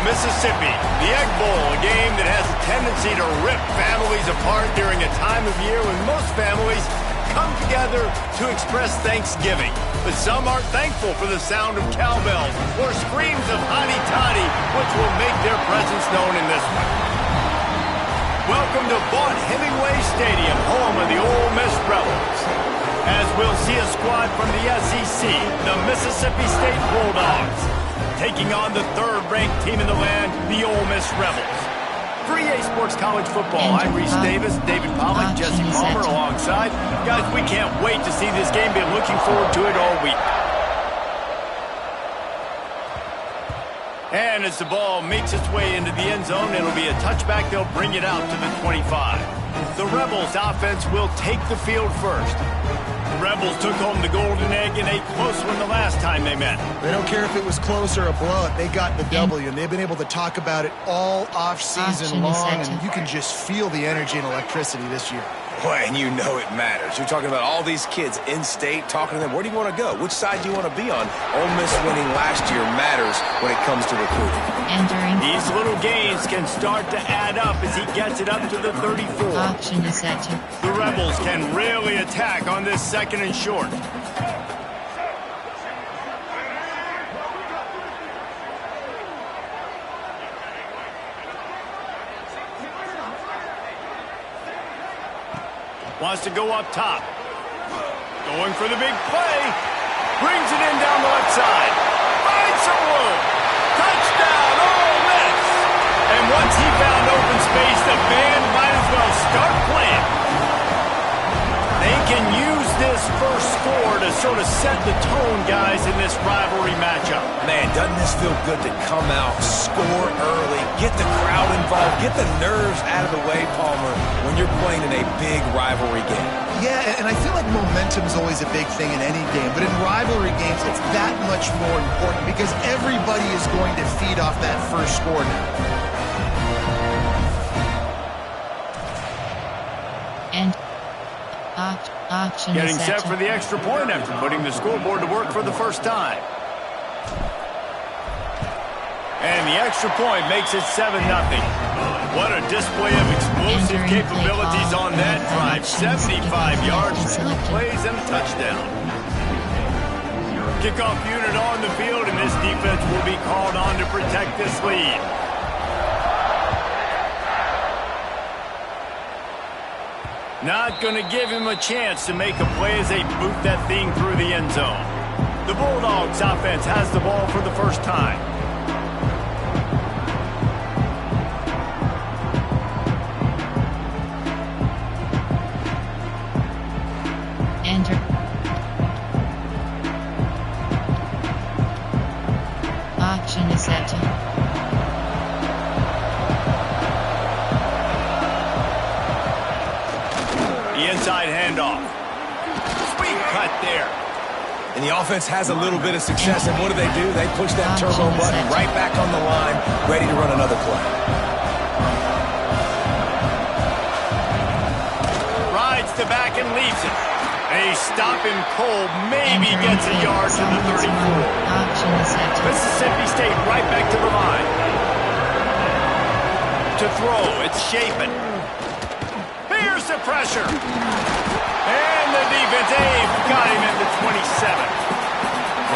Mississippi. The Egg Bowl, a game that has a tendency to rip families apart during a time of year when most families come together to express Thanksgiving. But some aren't thankful for the sound of cowbells or screams of hotty toddy, which will make their presence known in this one. Welcome to Vaught-Hemingway Stadium, home of the Ole Miss Rebels. As we'll see a squad from the SEC, the Mississippi State Bulldogs, taking on the third-ranked team in the land, the Ole Miss Rebels. For EA Sports College Football, I'm Reese Davis, David Pollack, Jesse Palmer alongside. Guys, we can't wait to see this game. Been looking forward to it all week. And as the ball makes its way into the end zone, it'll be a touchback. They'll bring it out to the 25. The Rebels offense will take the field first. The Rebels took home the Golden Egg in a close one the last time they met. They don't care if it was close or a blowout. They got the W, and they've been able to talk about it all off-season long, and you can just feel the energy and electricity this year. Boy, and you know it matters. You're talking about all these kids in-state, talking to them. Where do you want to go? Which side do you want to be on? Ole Miss winning last year matters when it comes to recruiting. These little gains can start to add up as he gets it up to the 34. Option is set to. The Rebels can really attack on this second and short. Wants to go up top. Going for the big play. Brings it in down the left side. Finds some room. Touchdown, Ole Miss. And once he found open space, the band might as well start playing. They can use this first score to sort of set the tone, guys, in this rivalry matchup. Man, doesn't this feel good to come out, score early, get the crowd involved, get the nerves out of the way, Palmer, when you're playing in a big rivalry game? Yeah, and I feel like momentum is always a big thing in any game, but in rivalry games, it's that much more important because everybody is going to feed off that first score now. And option getting is set for the extra point after putting the scoreboard to work for the first time. And the extra point makes it 7-0. What a display of explosive capabilities on that drive. 75 yards, 2 plays, and a touchdown. Kickoff unit on the field, and this defense will be called on to protect this lead. Not going to give him a chance to make a play as they boot that thing through the end zone. The Bulldogs offense has the ball for the first time. Enter. Option is set to. Inside handoff. Sweet cut there. And the offense has a little bit of success, and what do? They push that turbo button right back on the line, ready to run another play. Rides the back and leaves it. They stop him cold, maybe gets a yard to the 34. Option is set to. Mississippi State right back to the line. To throw, it's Shapen. Here's the pressure. And the defense, got him at the 27.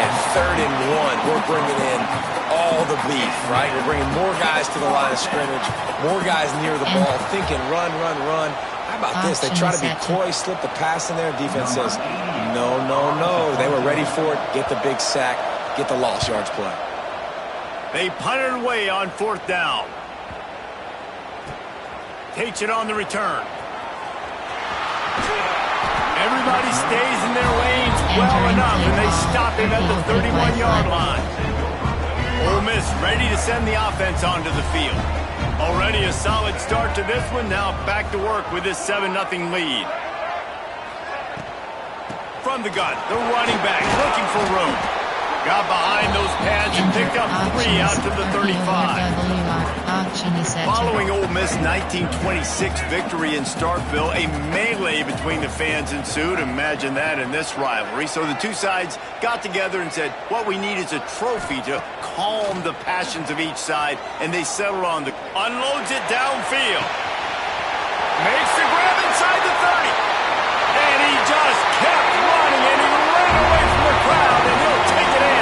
And 3rd and 1, we're bringing in all the beef, right? We're bringing more guys to the line of scrimmage, more guys near the ball, thinking run, run, run. How about this? They try to be coy, slip the pass in there. Defense says, no, no, no. They were ready for it. Get the big sack, get the lost yards play. They punted away on 4th down. Takes it on the return. Everybody stays in their lanes well enough, and they stop him at the 31-yard line. Ole Miss ready to send the offense onto the field. Already a solid start to this one. Now back to work with this 7-0 lead. From the gun, the running back looking for room. Got behind those pads and picked up 3 out to the 35. Following Ole Miss' 1926 victory in Starkville, a melee between the fans ensued. Imagine that in this rivalry. So the two sides got together and said, what we need is a trophy to calm the passions of each side, and they settled on the... Unloads it downfield. Makes the grab inside the 30. And he just kept running, and he ran away from the crowd, and he'll take it in.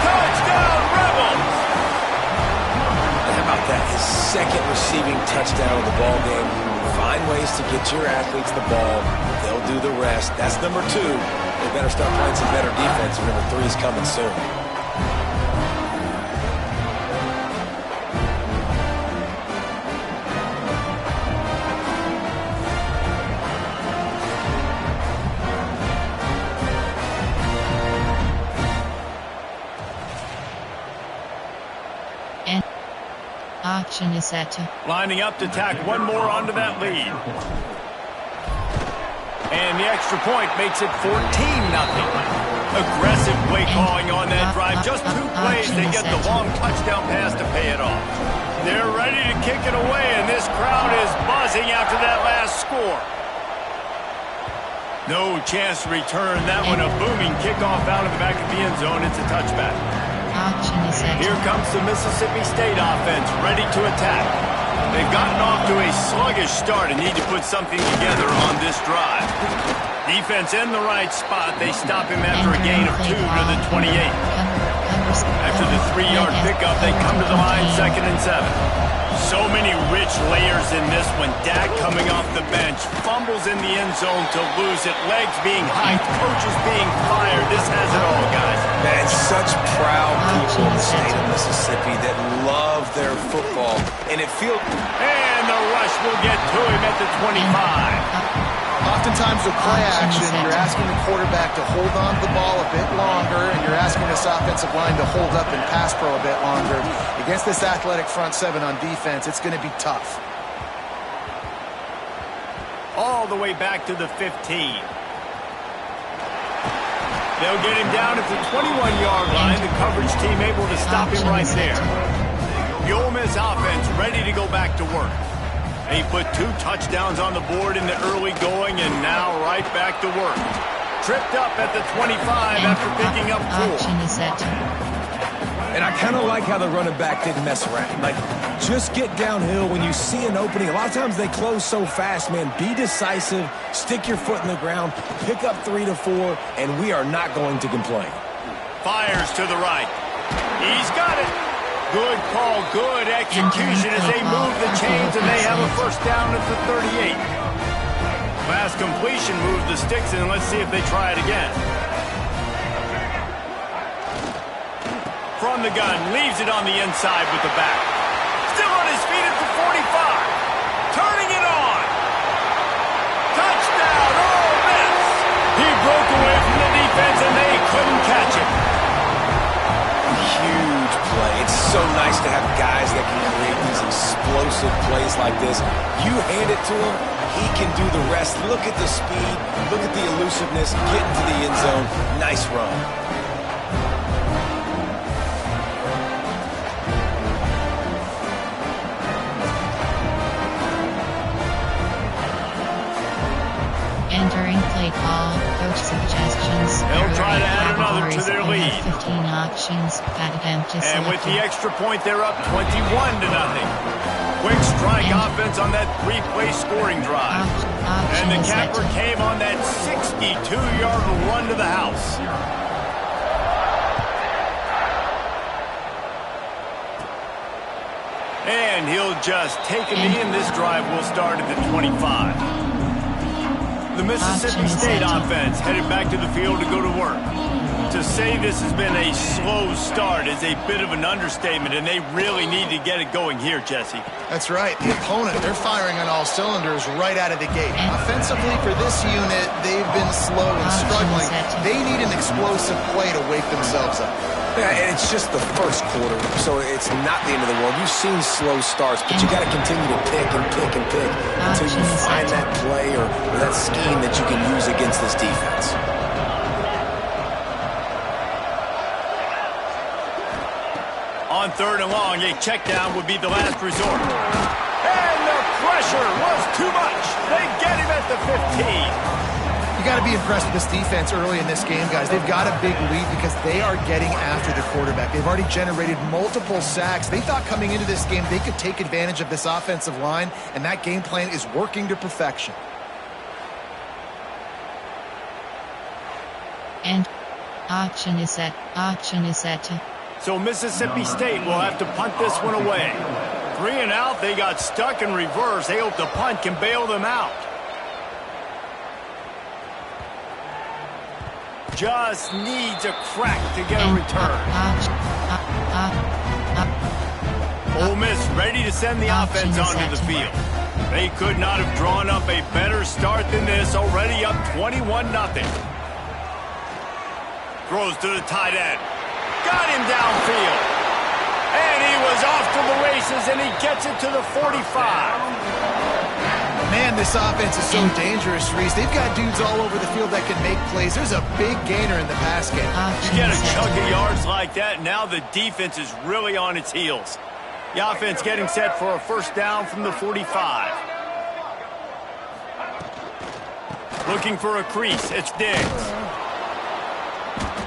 Touchdown, Rebels! How about that? His second receiving touchdown of the ball game. Find ways to get your athletes the ball. They'll do the rest. That's number 2. They better start playing some better defense. Number 3 is coming soon. Action is set. Lining up to tack one more onto that lead. And the extra point makes it 14-0. Aggressive play calling on that drive. Just 2 plays, they get the long touchdown pass to pay it off. They're ready to kick it away, and this crowd is buzzing after that last score. No chance to return that one. A booming kickoff out of the back of the end zone. It's a touchback. Here comes the Mississippi State offense, ready to attack. They've gotten off to a sluggish start and need to put something together on this drive. Defense in the right spot. They stop him after a gain of 2 to the 28. After the 3-yard pickup, they come to the line, 2nd and 7. So many rich layers in this one. Dak coming off the bench, fumbles in the end zone to lose it, legs being hiked, coaches being fired. This has it all, guys. Man, such proud people in the state of Mississippi that love their football. And it feels... And the rush will get to him at the 25. Oftentimes with play action, you're asking the quarterback to hold on to the ball a bit longer, and you're asking this offensive line to hold up and pass pro a bit longer. Against this athletic front 7 on defense, it's going to be tough. All the way back to the 15. They'll get him down at the 21-yard line. The coverage team able to stop him right there. The Ole Miss offense ready to go back to work. They put 2 touchdowns on the board in the early going, and now right back to work. Tripped up at the 25 after picking up 4. And I kind of like how the running back didn't mess around. Like, just get downhill when you see an opening. A lot of times they close so fast, man. Be decisive, stick your foot in the ground, pick up 3 to 4, and we are not going to complain. Fires to the right. He's got it. Good call, good execution as they move the chains, and they have a first down at the 38. Fast completion moves the sticks, and let's see if they try it again. From the gun, leaves it on the inside with the back. Still on his feet at the 45. Turning it on. Touchdown, Ole Miss. He broke away from the defense, and they couldn't catch him. Huge play. It's so nice to have guys that can create these explosive plays like this. You hand it to him, he can do the rest. Look at the speed, look at the elusiveness, get into the end zone. Nice run. Entering play call, coach suggestions. They'll try to add another to their lead. 15 options, and with the extra point, they're up 21-0. Quick strike offense on that 3-play scoring drive. And the capper came on that 62-yard run to the house. And he'll just take him in. This drive will start at the 25. The Mississippi State offense headed back to the field to go to work. To say this has been a slow start is a bit of an understatement, and they really need to get it going here, Jesse. That's right. The opponent, they're firing on all cylinders right out of the gate. Offensively, for this unit, they've been slow and struggling. They need an explosive play to wake themselves up. Yeah, and it's just the first quarter, so it's not the end of the world. You've seen slow starts, but you got to continue to pick and pick and pick until you find that play or that scheme that you can use against this defense. 3rd and long, a check down would be the last resort. And the pressure was too much. They get him at the 15. You got to be impressed with this defense early in this game, guys. They've got a big lead because they are getting after the quarterback. They've already generated multiple sacks. They thought coming into this game they could take advantage of this offensive line, and that game plan is working to perfection. And auction is set. So Mississippi State will have to punt this one away. 3 and out, they got stuck in reverse. They hope the punt can bail them out. Just needs a crack to get a return. Ole Miss ready to send the offense onto the field. They could not have drawn up a better start than this, already up 21-0. Throws to the tight end. Got him downfield. And he was off to the races, and he gets it to the 45. Man, this offense is so dangerous, Reese. They've got dudes all over the field that can make plays. There's a big gainer in the pass game. You get a chunk of yards like that, now the defense is really on its heels. The offense getting set for a first down from the 45. Looking for a crease. It's Diggs.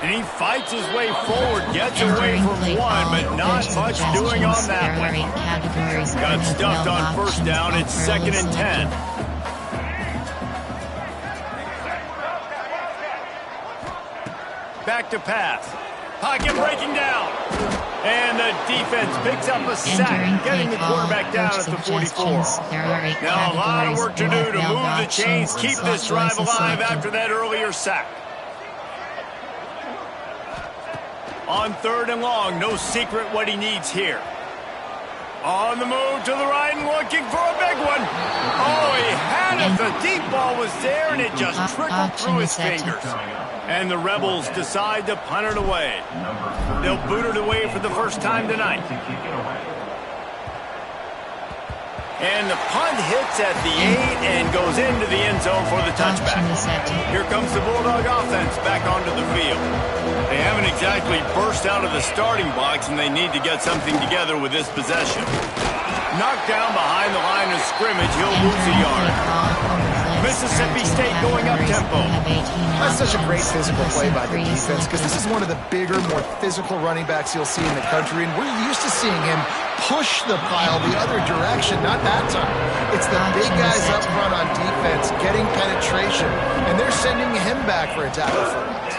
And he fights his way forward, gets away from one, but not much doing on that one. Got stuffed on first down. It's 2nd and 10. Back to pass. Pocket breaking down. And the defense picks up a sack, getting the quarterback down at the 44. Now a lot of work to do to move the chains, keep this drive alive after that earlier sack. On 3rd and long, no secret what he needs here. On the move to the right and looking for a big one. Oh, he had it. The deep ball was there, and it just trickled through his fingers. And the Rebels decide to punt it away. They'll boot it away for the first time tonight. And the punt hits at the 8 and goes into the end zone for the touchback. Here comes the Bulldog offense back onto the field. They haven't exactly burst out of the starting blocks, and they need to get something together with this possession. Knocked down behind the line of scrimmage, he'll lose a yard. Mississippi State going up tempo. That's such a great physical play by the defense because this is one of the bigger, more physical running backs you'll see in the country, and we're used to seeing him push the pile the other direction, not that time. It's the big guys up front on defense getting penetration, and they're sending him back for a tackle for once.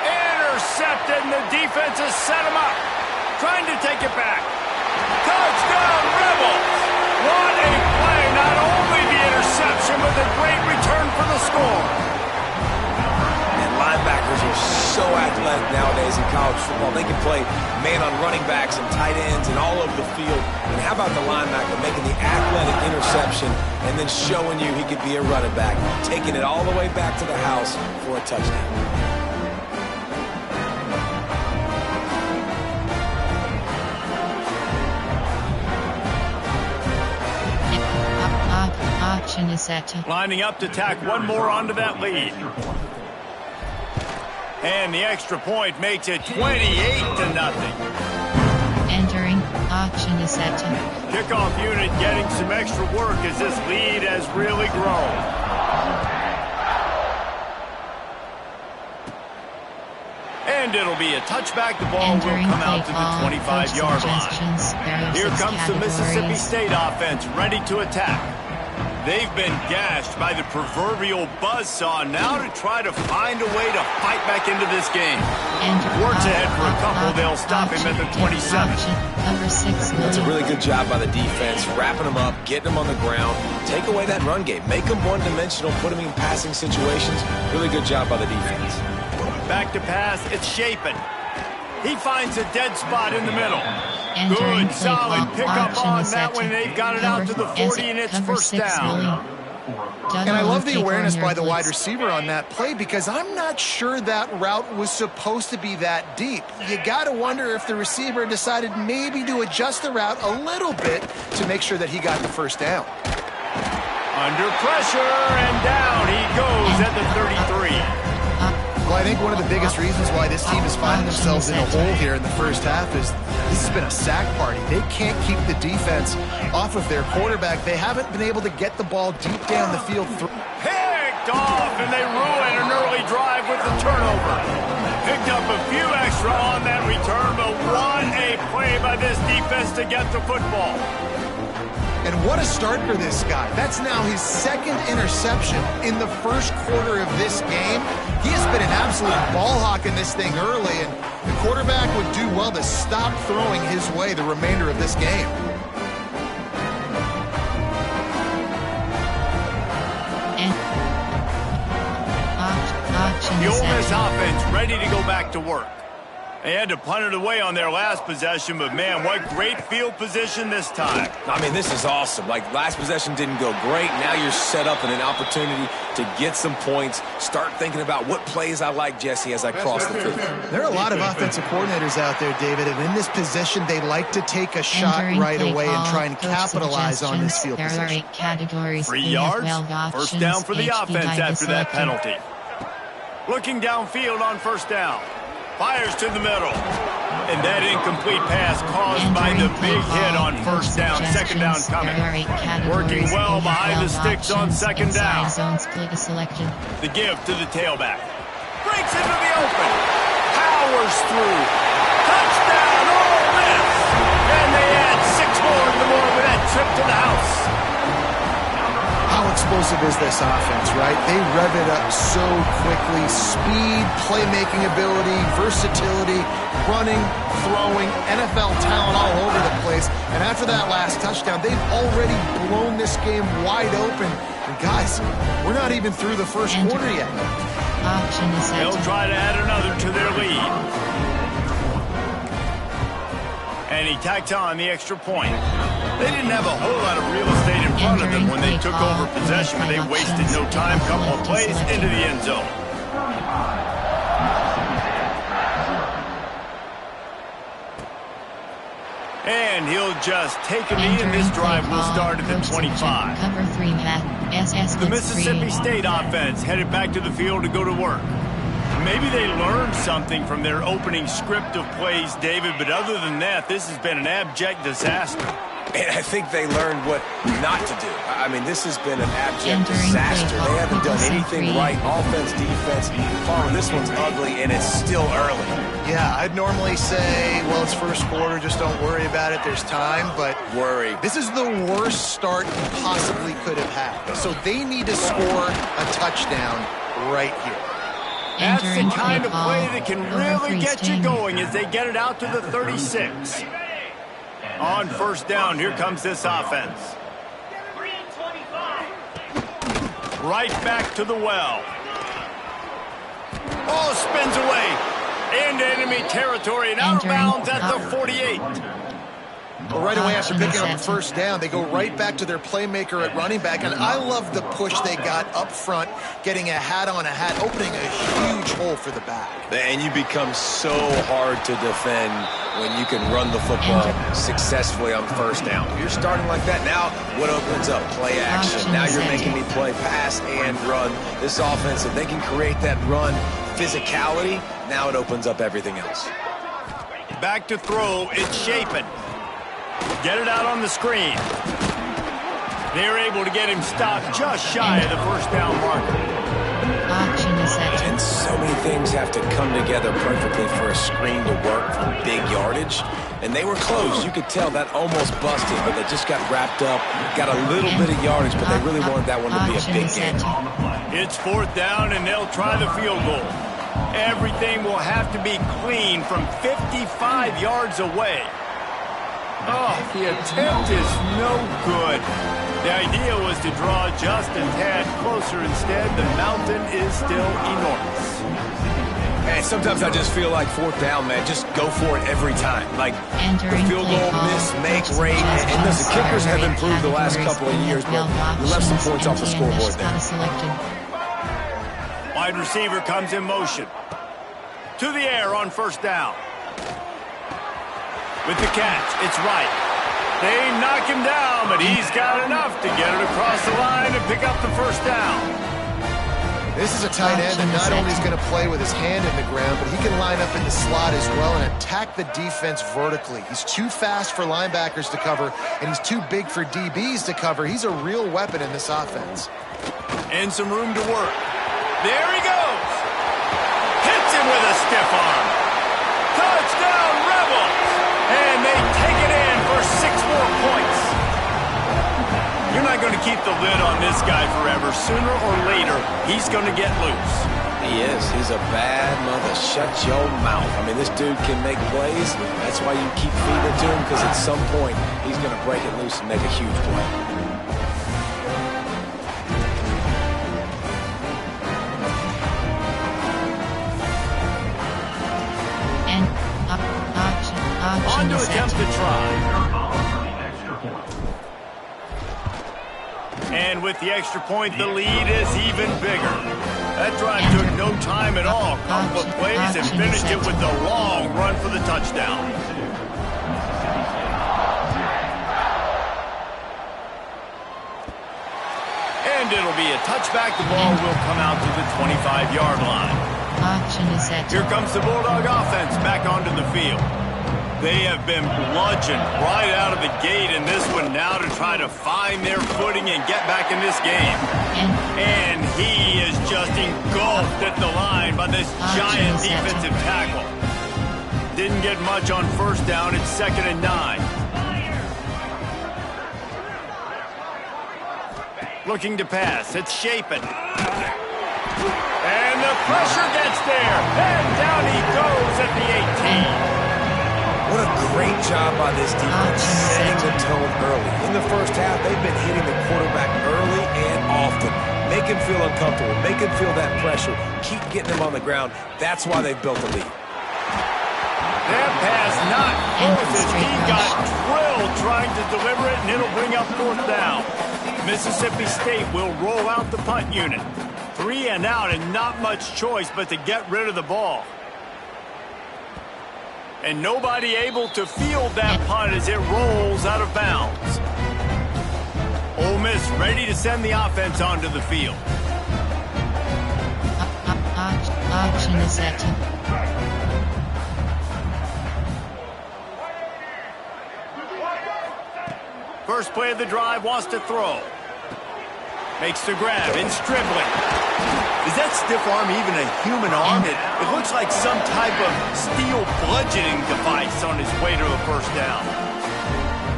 Intercepted, and the defense has set him up. Trying to take it back. Touchdown, Rebels! What a play! Not only the interception, but the great return for the score. And linebackers are so athletic nowadays in college football. They can play man on running backs and tight ends and all over the field. And how about the linebacker making the athletic interception and then showing you he could be a running back, taking it all the way back to the house for a touchdown. Auction is set. Lining up to tack one more onto that lead. And the extra point makes it 28-0. Entering. Auction is set. Kickoff unit getting some extra work as this lead has really grown. And it'll be a touchback. The ball will come out to the 25-yard line. Here comes the Mississippi State offense ready to attack. They've been gashed by the proverbial buzzsaw now to try to find a way to fight back into this game. Warts ahead for a couple. They'll stop him at the 27. That's a really good job by the defense, wrapping them up, getting them on the ground. Take away that run game. Make them one-dimensional, put them in passing situations. Really good job by the defense. Back to pass. It's Shapen. He finds a dead spot in the middle. Good, solid pickup on that one. They've got it out to the 40, and it's first down. And I love the awareness by the wide receiver on that play because I'm not sure that route was supposed to be that deep. You got to wonder if the receiver decided maybe to adjust the route a little bit to make sure that he got the first down. Under pressure, and down he goes at the 33. Well, I think one of the biggest reasons why this team is finding themselves in a hole here in the first half is this has been a sack party. They can't keep the defense off of their quarterback. They haven't been able to get the ball deep down the field. Picked off, and they ruin an early drive with the turnover. Picked up a few extra on that return, but what a play by this defense to get the football. And what a start for this guy. That's now his second interception in the first quarter of this game. He has been an absolute ball hawk in this thing early, and the quarterback would do well to stop throwing his way the remainder of this game. The Ole Miss offense ready to go back to work. They had to punt it away on their last possession, but man, what great field position this time. I mean, this is awesome. Like, last possession didn't go great. Now you're set up in an opportunity to get some points. Start thinking about what plays I like, Jesse, as I cross the field. There are a lot of offensive coordinators out there, David, and in this position, they like to take a shot right away and try and capitalize on this field position. There are 8 categories. 3 yards, first down for the offense after that penalty. Looking downfield on first down. Fires to the middle. And that incomplete pass caused by the big hit on first down. Second down coming. Working well behind the sticks on second down. The give to the tailback. Breaks into the open. Powers through. Touchdown, Ole Miss. And they add 6 more to the board with that trip to the house. How explosive is this offense, right? They rev it up so quickly. Speed, playmaking ability, versatility, running, throwing, NFL talent all over the place. And after that last touchdown, they've already blown this game wide open. And guys, we're not even through the first quarter yet. They'll try to add another to their lead. And he tacks on the extra point. They didn't have a whole lot of real estate in front of them when they took over possession, but they wasted no time. Couple of plays into the end zone. And he'll just take a knee, and this drive will start at the 25. The Mississippi State offense headed back to the field to go to work. Maybe they learned something from their opening script of plays, David, but other than that, this has been an abject disaster. And I think they learned what not to do. I mean, this has been an abject disaster. They haven't done anything right. Offense, defense. Farmer, this one's ugly, and it's still early. Yeah, I'd normally say, well, it's first quarter, just don't worry about it. There's time, but this is the worst start you possibly could have had. So they need to score a touchdown right here. That's the kind of play that can really get you going as they get it out to the 36. On first down, here comes this offense. Right back to the well. Oh, spins away. Into enemy territory and out of bounds at the 48. Well, right away after picking up the first down, they go right back to their playmaker at running back. And I love the push they got up front, getting a hat on a hat, opening a huge hole for the back. And you become so hard to defend when you can run the football successfully on first down. You're starting like that. Now, what opens up? Play action. Now you're making me play pass and run. This offense, if they can create that run physicality, now it opens up everything else. Back to throw. It's Shapen. Get it out on the screen. They're able to get him stopped just shy of the first down marker. And so many things have to come together perfectly for a screen to work from big yardage. And they were close. You could tell that almost busted, but they just got wrapped up, got a little bit of yardage, but they really wanted that one to be a big game. It's fourth down, and they'll try the field goal. Everything will have to be clean from 55 yards away. Oh, the attempt is no good. The idea was to draw just a tad closer. Instead, the mountain is still enormous. And sometimes I just feel like fourth down, man, just go for it every time. Like the field goal miss, make, rate, and listen, kickers have improved the last couple of years, but you left some points off the scoreboard there. Wide receiver comes in motion. To the air on first down. With the catch, it's right. They knock him down, but he's got enough to get it across the line and pick up the first down. This is a tight end that not only is going to play with his hand in the ground, but he can line up in the slot as well and attack the defense vertically. He's too fast for linebackers to cover, and he's too big for DBs to cover. He's a real weapon in this offense. And some room to work. There he goes. Hits him with a stiff arm. Touchdown, Rebels! And they take it in for 6 more points. You're not going to keep the lid on this guy forever. Sooner or later, he's going to get loose. He is. He's a bad mother. Shut your mouth. I mean, this dude can make plays. That's why you keep feeding it to him, because at some point, he's going to break it loose and make a huge play. On to attempt to try. And with the extra point, the lead is even bigger. That drive took no time at all. Couple of plays and finished it with a long run for the touchdown. And it'll be a touchback. The ball will come out to the 25-yard line. Here comes the Bulldog offense back onto the field. They have been bludgeoned right out of the gate in this one now to try to find their footing and get back in this game. And he is just engulfed at the line by this giant defensive tackle. Didn't get much on first down. It's 2nd and 9. Looking to pass. It's Shapen. And the pressure gets there. And down he goes at the 18. What a great job by this defense setting the tone early. In the first half, they've been hitting the quarterback early and often. Make him feel uncomfortable. Make him feel that pressure. Keep getting him on the ground. That's why they've built the lead. That pass not close as he got drilled trying to deliver it, and it'll bring up 4th down. Mississippi State will roll out the punt unit. 3 and out and not much choice but to get rid of the ball. And nobody able to field that punt as it rolls out of bounds. Ole Miss ready to send the offense onto the field. Action is set. First play of the drive, wants to throw. Makes the grab, in Stribling. Is that stiff arm even a human arm? It looks like some type of steel bludgeoning device on his way to a first down.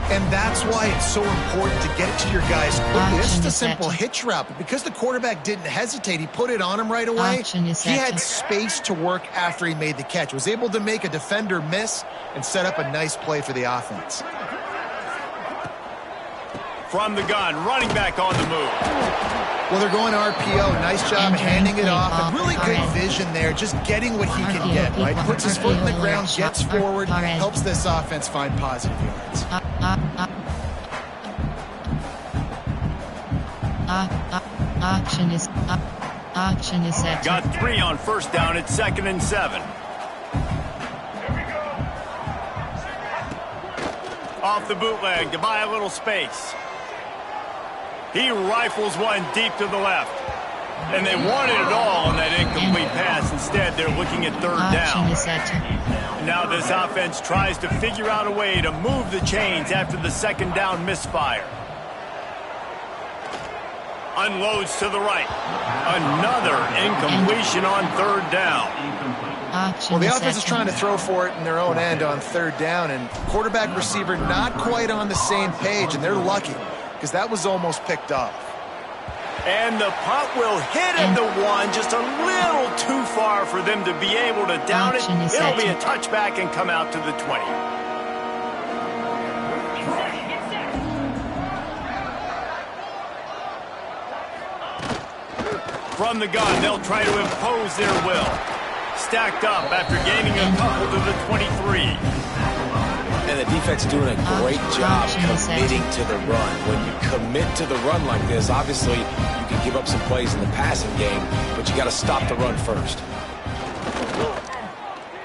And that's why it's so important to get it to your guys quickly. This is a simple hitch route, but because the quarterback didn't hesitate, he put it on him right away. He had space to work after he made the catch, was able to make a defender miss and set up a nice play for the offense. From the gun, running back on the move. Well, they're going RPO. Nice job handing it off. And really good vision there, just getting what he can get, right? Puts his foot in the ground, gets forward, helps this offense find positive yards. Action is set. Got 3 on first down. It's 2nd and 7. Off the bootleg to buy a little space. He rifles one deep to the left. And they wanted it all on that incomplete pass. Instead, they're looking at 3rd down. Now this offense tries to figure out a way to move the chains after the 2nd down misfire. Unloads to the right. Another incompletion on 3rd down. Well, the offense is trying to throw for it in their own end on 3rd down, and quarterback receiver not quite on the same page, and they're lucky because that was almost picked off. And the punt will hit at the 1, just a little too far for them to be able to down it. It'll be a touchback and come out to the 20. From the gun, they'll try to impose their will. Stacked up after gaining a couple to the 23. And the defense doing a great job committing to the run. When you commit to the run like this, obviously you can give up some plays in the passing game, but you got to stop the run first.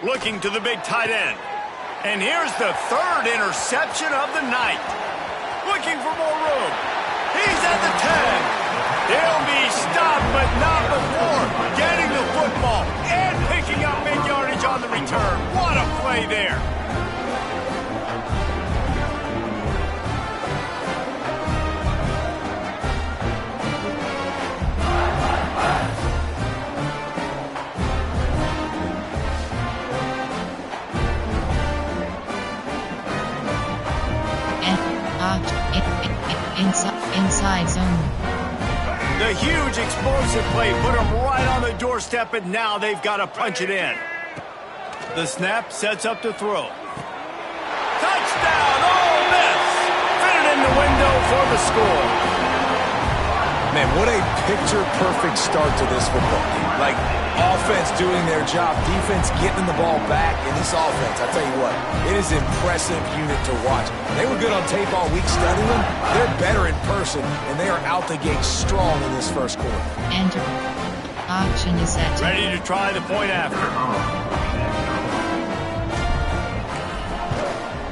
Looking to the big tight end. And here's the 3rd interception of the night. Looking for more room. He's at the 10. He'll be stopped, but not before getting the football and picking up big yardage on the return. What a play there. Inside zone. The huge explosive play put them right on the doorstep, and now they've got to punch it in. The snap sets up to throw. Touchdown, Ole Miss! Fitted in the window for the score. Man, what a picture-perfect start to this football game. Like, offense doing their job, defense getting the ball back, and this offense, I tell you what, it is an impressive unit to watch. They were good on tape all week studying them. They're better in person, and they are out the gate strong in this first quarter. Enter. Option is set. Ready to try the point after.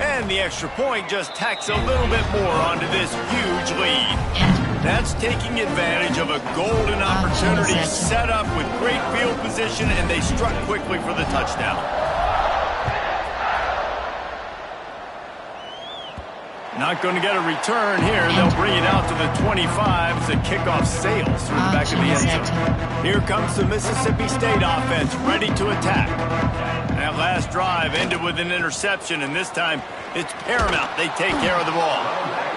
And the extra point just tacks a little bit more onto this huge lead. Enter. That's taking advantage of a golden opportunity set up with great field position, and they struck quickly for the touchdown. Not going to get a return here. They'll bring it out to the 25 as the kickoff sails through the back of the end zone. Here comes the Mississippi State offense ready to attack. That last drive ended with an interception, and this time it's paramount they take care of the ball.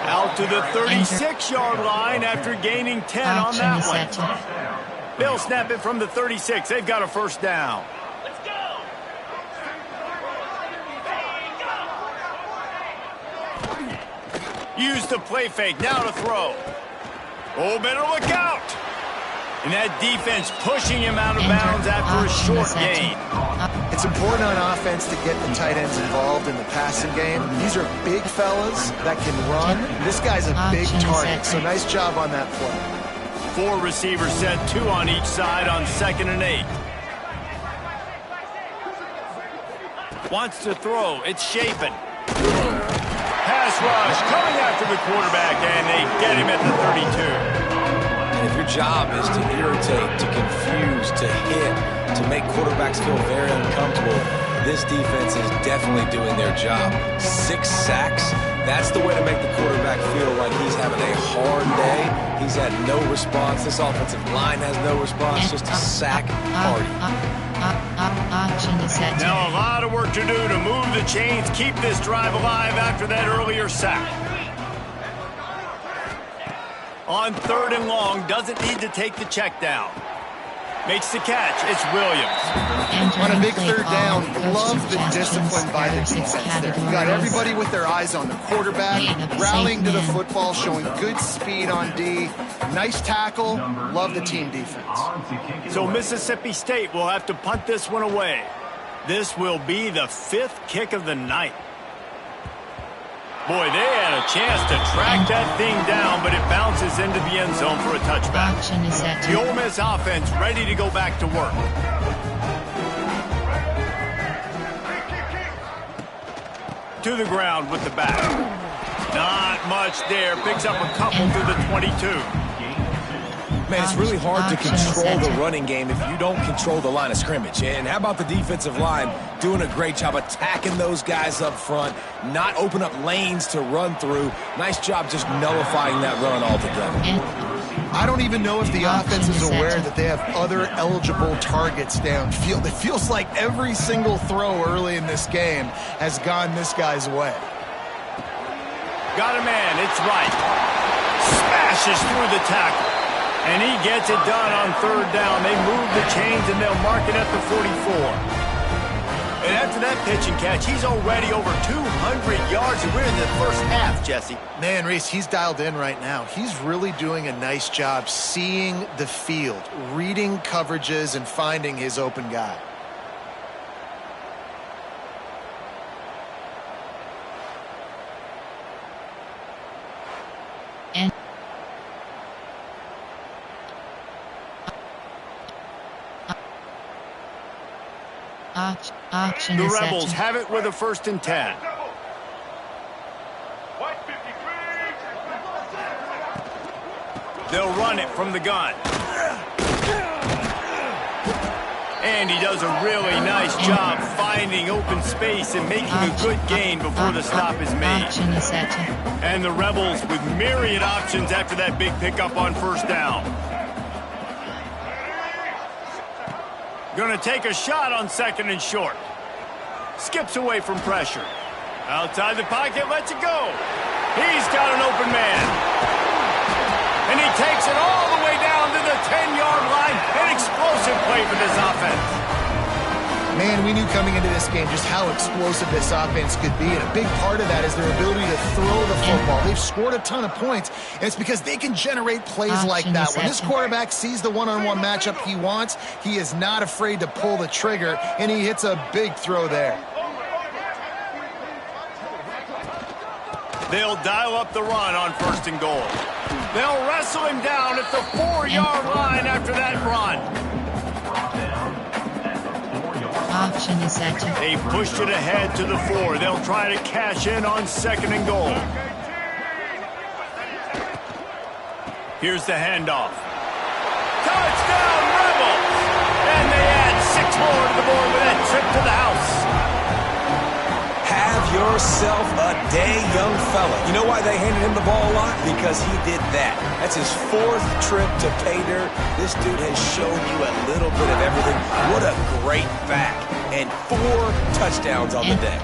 Out to the 36-yard line after gaining 10 on that one. They'll snap it from the 36. They've got a first down. Use the play fake, now to throw. Oh, better look out. And that defense pushing him out of bounds after a short gain. It's important on offense to get the tight ends involved in the passing game. These are big fellas that can run. This guy's a big target, so nice job on that play. 4 receivers set, 2 on each side on 2nd and 8. Wants to throw, it's Shapen. Pass rush coming after the quarterback, and they get him at the 32. And if your job is to irritate, to confuse, to hit, to make quarterbacks feel very uncomfortable, this defense is definitely doing their job. 6 sacks, that's the way to make the quarterback feel like he's having a hard day. He's had no response. This offensive line has no response, just a sack party. Now a lot of work to do to move the chains, keep this drive alive after that earlier sack. On 3rd and long, doesn't need to take the check down. Makes the catch, it's Williams. On a big 3rd down, love the discipline by the defense there. You got everybody with their eyes on the quarterback, rallying to the football, showing good speed on D. Nice tackle, love the team defense. So Mississippi State will have to punt this one away. This will be the 5th kick of the night. Boy, they had a chance to track that thing down, but it bounces into the end zone for a touchback. The Ole Miss offense ready to go back to work. To the ground with the back. Not much there. Picks up a couple through the 22. Man, it's really hard to control the running game if you don't control the line of scrimmage. And how about the defensive line doing a great job attacking those guys up front, not open up lanes to run through. Nice job just nullifying that run altogether. I don't even know if the offense is aware that they have other eligible targets downfield. It feels like every single throw early in this game has gone this guy's way. Got a man, it's right. Smashes through the tackle. And he gets it done on 3rd down. They move the chains, and they'll mark it at the 44. And after that pitch and catch, he's already over 200 yards, and we're in the first half, Jesse. Man, Reese, he's dialed in right now. He's really doing a nice job seeing the field, reading coverages, and finding his open guy. And the Rebels have it with a 1st and 10. They'll run it from the gun. And he does a really nice job finding open space and making a good gain before the stop is made. And the Rebels with myriad options after that big pickup on first down. Going to take a shot on 2nd and short. Skips away from pressure. Outside the pocket, lets it go. He's got an open man. And he takes it all the way down to the 10-yard line. An explosive play for this offense. Man, we knew coming into this game just how explosive this offense could be, and a big part of that is their ability to throw the football. They've scored a ton of points, and it's because they can generate plays like that. When this quarterback sees the one-on-one matchup he wants, he is not afraid to pull the trigger, and he hits a big throw there. They'll dial up the run on 1st and goal. They'll wrestle him down at the 4-yard line after that run. Option is set. They pushed it ahead to the 4. They'll try to cash in on 2nd and goal. Here's the handoff. Touchdown, Rebels! And they add 6 more to the board with that trip to the house. Have yourself a day, young fella. You know why they handed him the ball a lot? Because he did that. That's his 4th trip to pay dirt. This dude has shown you a little bit of everything. What a great back. And 4 touchdowns on the day.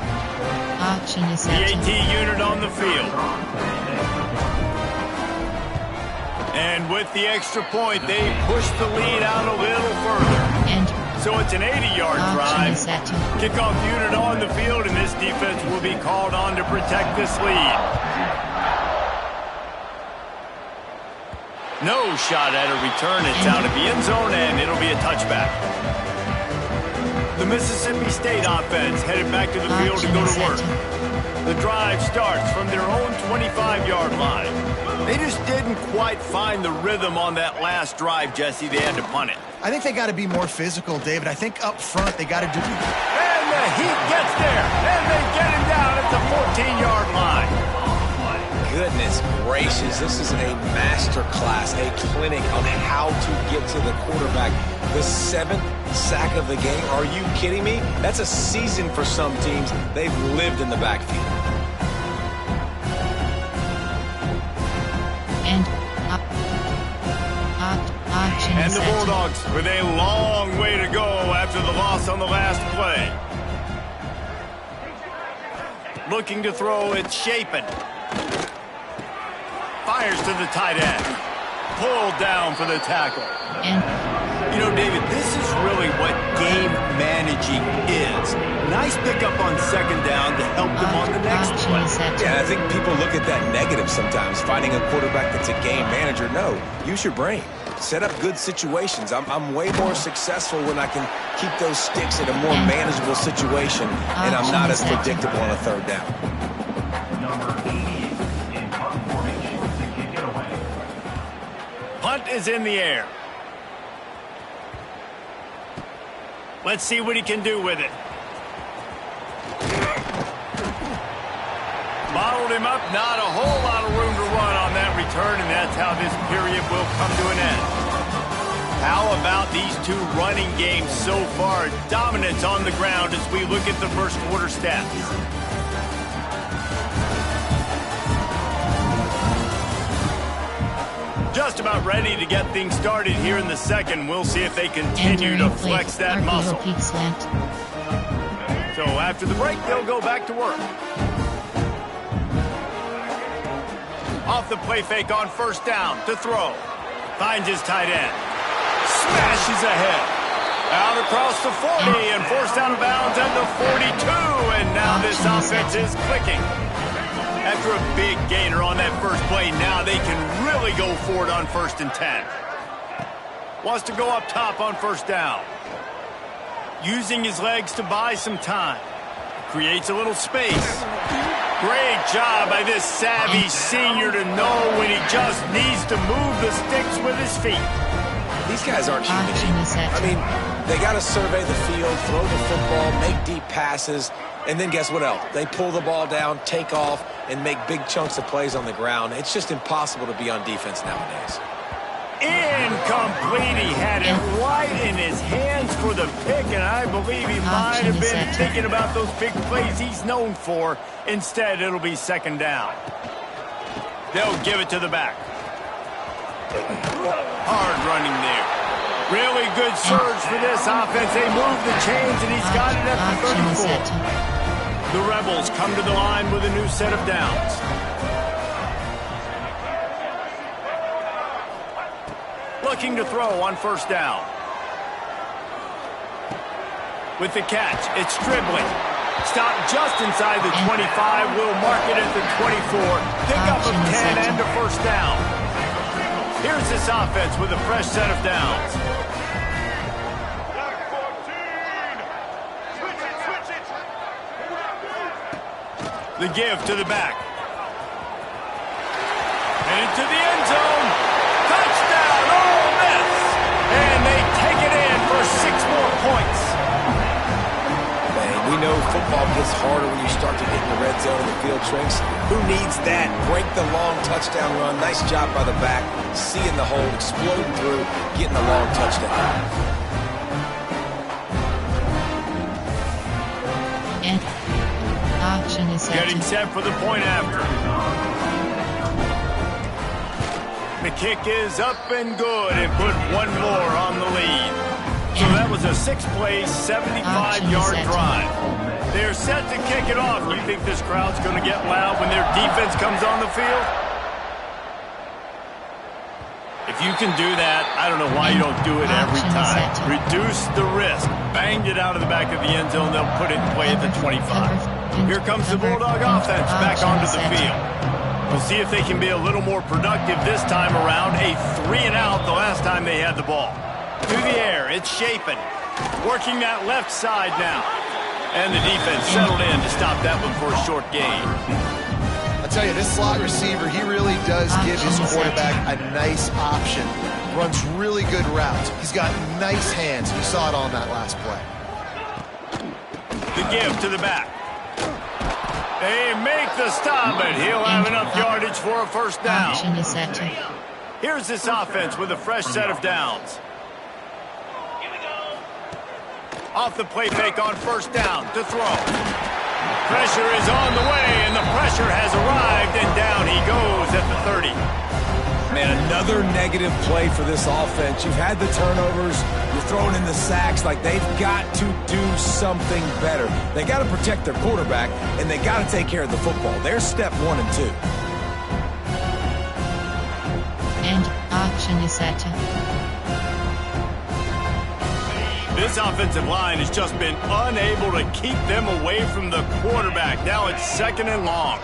Option is set. The AT unit on the field. And with the extra point, they push the lead out a little further. So it's an 80-yard drive. Kickoff unit on the field, and this defense will be called on to protect this lead. No shot at a return. It's out of the end zone, and it'll be a touchback. The Mississippi State offense headed back to the field to go to work. The drive starts from their own 25-yard line. They just didn't quite find the rhythm on that last drive, Jesse. They had to punt it. I think they got to be more physical, David. I think up front they got to do... And the Heat gets there, and they get him down at the 14-yard line. Goodness gracious, this is a master class, a clinic on how to get to the quarterback. The 7th sack of the game. Are you kidding me? That's a season for some teams. They've lived in the backfield. And the Bulldogs with a long way to go after the loss on the last play. Looking to throw, it's Shapen. Fires to the tight end. Pulled down for the tackle. You know, David, this is really what game managing is. Nice pickup on 2nd down to help them on the next play. Yeah, I think people look at that negative sometimes, finding a quarterback that's a game manager. No, use your brain. Set up good situations. I'm way more successful when I can keep those sticks in a more manageable situation, and I'm not as predictable on a 3rd down. Punt is in the air. Let's see what he can do with it. Bottled him up, not a whole lot of room to run on that return, and that's how this period will come to an end. How about these 2 running games so far? Dominance on the ground as we look at the first quarter stats. Just about ready to get things started here in the 2nd. We'll see if they continue to flex that muscle. So after the break, they'll go back to work. Off the play fake on 1st down to throw. Finds his tight end. Smashes ahead. Out across the 40 and forced out of bounds at the 42. And now this offense is clicking. After a big gainer on that first play, now they can really go for it on 1st and 10. Wants to go up top on 1st down. Using his legs to buy some time. Creates a little space. Great job by this savvy senior to know when he just needs to move the sticks with his feet. These guys aren't human. I mean, they got to survey the field, throw the football, make deep passes, and then guess what else? They pull the ball down, take off, and make big chunks of plays on the ground. It's just impossible to be on defense nowadays. Incomplete. He had it right in his hands for the pick, and I believe he might have been thinking about those big plays he's known for. Instead, it'll be second down. They'll give it to the back. Hard running there. Really good surge for this offense. They move the chains, and he's got it at the 34. The Rebels come to the line with a new set of downs. Looking to throw on first down. With the catch, it's Stribling. Stop just inside the 25. We'll mark it at the 24. Pickup of 10 and a first down. Here's this offense with a fresh set of downs. The give to the back. And into the end zone. Touchdown, Ole Miss. And they take it in for 6 more points. Man, we know football gets harder when you start to get in the red zone of the field tricks. Who needs that? Break the long touchdown run. Nice job by the back. Seeing the hole, exploding through, getting the long touchdown. And action is set. Getting set for the point after. The kick is up and good and put one more on the lead. So that was a 6-play, 75-yard drive. They're set to kick it off. You think this crowd's going to get loud when their defense comes on the field? If you can do that, I don't know why you don't do it every time. Reduce the risk. Banged it out of the back of the end zone. They'll put it in play at the 25. Here comes the Bulldog offense back onto the field. We'll see if they can be a little more productive this time around. A 3-and-out the last time they had the ball. Through the air, it's Shapen. Working that left side now. And the defense settled in to stop that one for a short gain. I'll tell you, this slot receiver, he really does give his quarterback a nice option. Runs really good routes. He's got nice hands. You saw it on that last play. The give to the back. They make the stop, but he'll have enough yardage for a first down. Here's this offense with a fresh set of downs. Off the play fake on first down to throw. Pressure is on the way, and the pressure has arrived, and down he goes at the 30. Man, another negative play for this offense. You've had the turnovers. You're throwing in the sacks. Like, they've got to do something better. They got to protect their quarterback, and they got to take care of the football. There's step 1 and 2. And action is set. This offensive line has just been unable to keep them away from the quarterback. Now it's 2nd and long.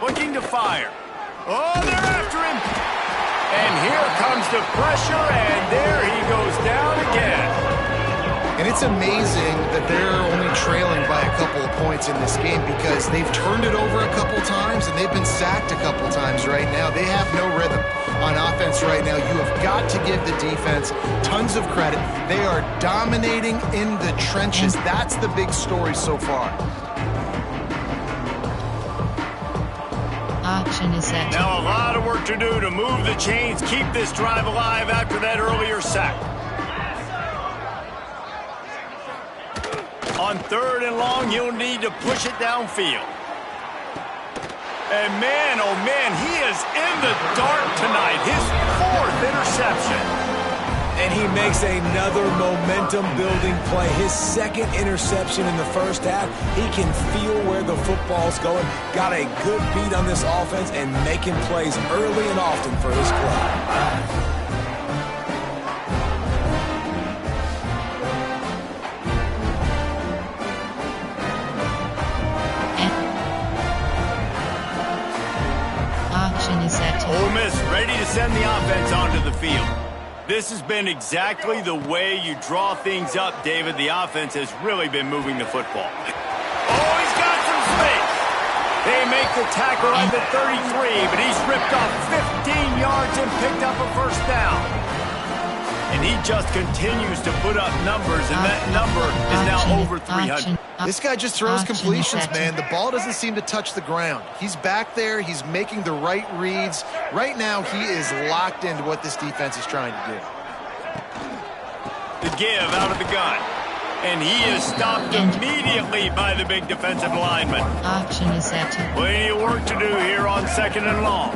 Looking to fire. Oh, they're after him. And here comes the pressure, and there he goes down again. And it's amazing that they're only trailing by a couple of points in this game because they've turned it over a couple times and they've been sacked a couple times right now. They have no rhythm on offense right now. You have got to give the defense tons of credit. They are dominating in the trenches. That's the big story so far. Action is set. Now a lot of work to do to move the chains, keep this drive alive after that earlier sack. On 3rd and long, he'll need to push it downfield. And man, oh man, he is in the dark tonight. His 4th interception. And he makes another momentum-building play. His 2nd interception in the first half. He can feel where the football's going. Got a good beat on this offense and making plays early and often for his club. Ole Miss ready to send the offense onto the field. This has been exactly the way you draw things up, David. The offense has really been moving the football. Oh, he's got some space. They make the tackle at the 33, but he's ripped off 15 yards and picked up a first down. And he just continues to put up numbers, and that number is now over 300. This guy just throws Option completions, set. man. The ball doesn't seem to touch the ground. He's back there. He's making the right reads. Right now, he is locked into what this defense is trying to do. The give out of the gun. And he is stopped immediately by the big defensive lineman. Option is set. Plenty of work to do here on 2nd and long.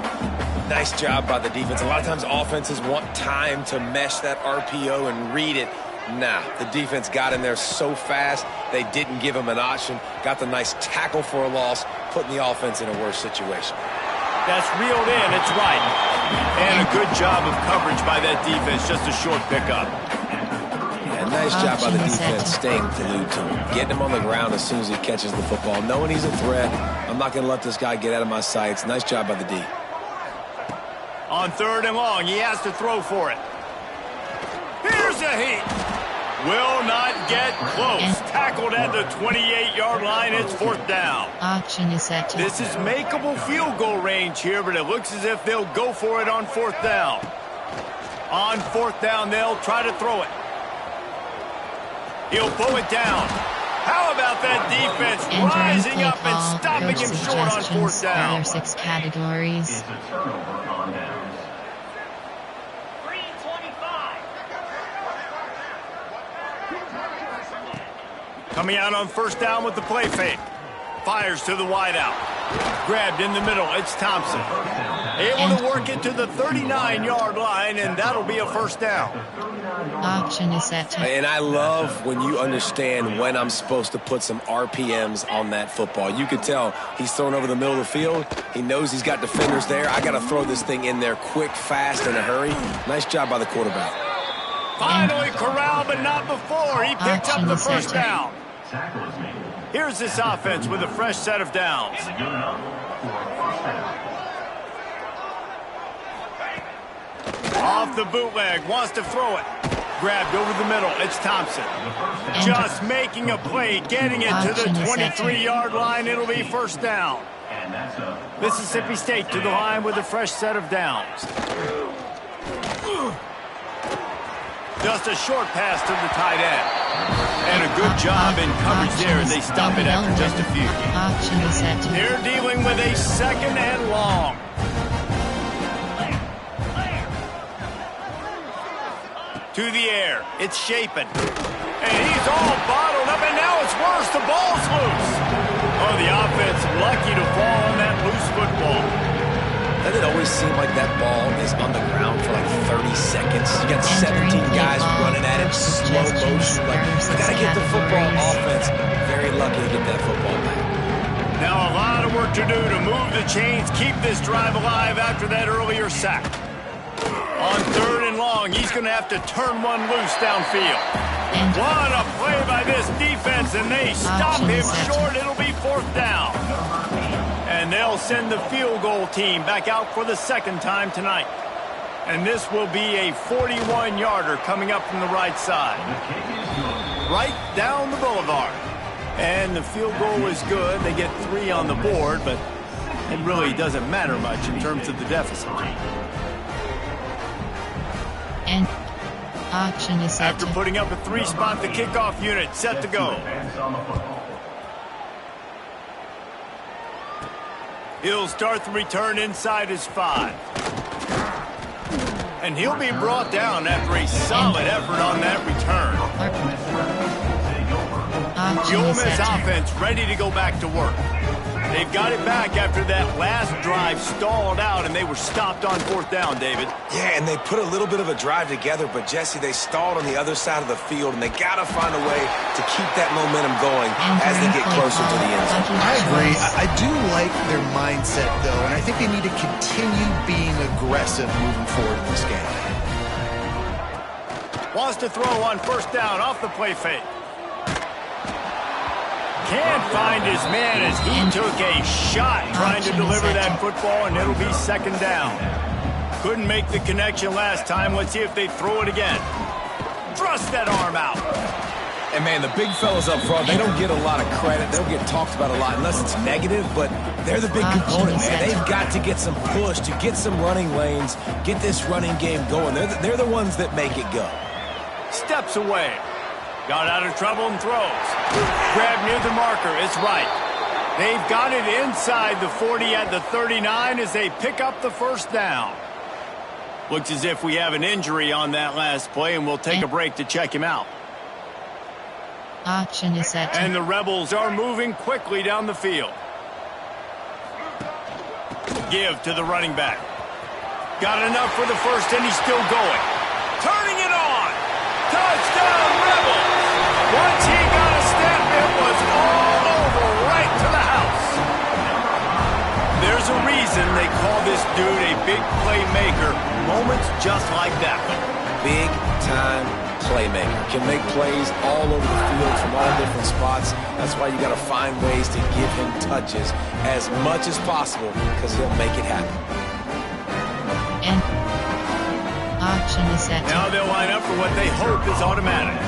Nice job by the defense. A lot of times offenses want time to mesh that RPO and read it. Nah, the defense got in there so fast, they didn't give him an option. Got the nice tackle for a loss, putting the offense in a worse situation. That's reeled in, it's right. And a good job of coverage by that defense, just a short pickup. Yeah, nice job by the defense staying glued to him. Getting him on the ground as soon as he catches the football. Knowing he's a threat, I'm not going to let this guy get out of my sights. Nice job by the D. On 3rd and long, he has to throw for it. Here's a heat. Will not get close. Tackled at the 28-yard line. It's 4th down. Option is set. This is makeable field goal range here, but it looks as if they'll go for it on 4th down. On 4th down, they'll try to throw it. He'll pull it down. How about that defense rising up and stopping him short on 4th down? There are 6 categories. Coming out on 1st down with the play fake. Fires to the wideout. Grabbed in the middle. It's Thompson. Able to work it to the 39-yard line, and that'll be a 1st down. Option is set. And I love when you understand when I'm supposed to put some RPMs on that football. You could tell he's thrown over the middle of the field. He knows he's got defenders there. I got to throw this thing in there quick, fast, in a hurry. Nice job by the quarterback. Finally corralled, but not before. He picked up the 1st down. Here's this offense with a fresh set of downs. Off the bootleg, wants to throw it. Grabbed over the middle, it's Thompson. Just making a play, getting it to the 23-yard line. It'll be 1st down. Mississippi State to the line with a fresh set of downs. Just a short pass to the tight end. And a good job in coverage there as they stop it after just a few. Option is set. They're dealing with a 2nd and long. To the air. It's Shapen. And he's all bottled up, and now it's worse. The ball's loose. Oh, the offense lucky to fall on that loose football. Doesn't it always seem like that ball is on the ground for like 30 seconds? You got 17 guys running at it, slow motion. Like, you got to get the football offense. Very lucky to get that football back. Now a lot of work to do to move the chains, keep this drive alive after that earlier sack. On 3rd and long, he's going to have to turn one loose downfield. What a play by this defense, and they stop him short. It'll be 4th down. And they'll send the field goal team back out for the 2nd time tonight. And this will be a 41-yarder coming up from the right side. Right down the boulevard. And the field goal is good. They get 3 on the board, but it really doesn't matter much in terms of the deficit. And option is set. After putting up a 3-spot, the kickoff unit set to go. He'll start the return inside his 5. And he'll be brought down after a solid effort on that return. The Ole Miss offense ready to go back to work. They've got it back after that last drive stalled out, and they were stopped on 4th down, David. Yeah, and they put a little bit of a drive together, but, Jesse, they stalled on the other side of the field, and they got to find a way to keep that momentum going as they get closer to the end zone. I agree. I do like their mindset, though, and I think they need to continue being aggressive moving forward in this game. Wants to throw on 1st down off the play fake. Can't find his man as he took a shot trying to deliver that football, and it'll be 2nd down. Couldn't make the connection last time. Let's see if they throw it again. Thrust that arm out. And, man, the big fellas up front, they don't get a lot of credit. They don't get talked about a lot unless it's negative, but they're the big component, man. They've got to get some push, to get some running lanes, get this running game going. They're the ones that make it go. Steps away. Got out of trouble and throws. Grab near the marker. It's right. They've got it inside the 40 at the 39 as they pick up the first down. Looks as if we have an injury on that last play, and we'll take a break to check him out. Action is set. And the Rebels are moving quickly down the field. Give to the running back. Got enough for the first, and he's still going. Turning it on. Touchdown, Rebels. Once he got a step, it was all over right to the house. There's a reason they call this dude a big playmaker. Moments just like that one. Big-time playmaker. Can make plays all over the field from all different spots. That's why you got to find ways to give him touches as much as possible because he'll make it happen. And action is set. Now they'll line up for what they hope is automatic.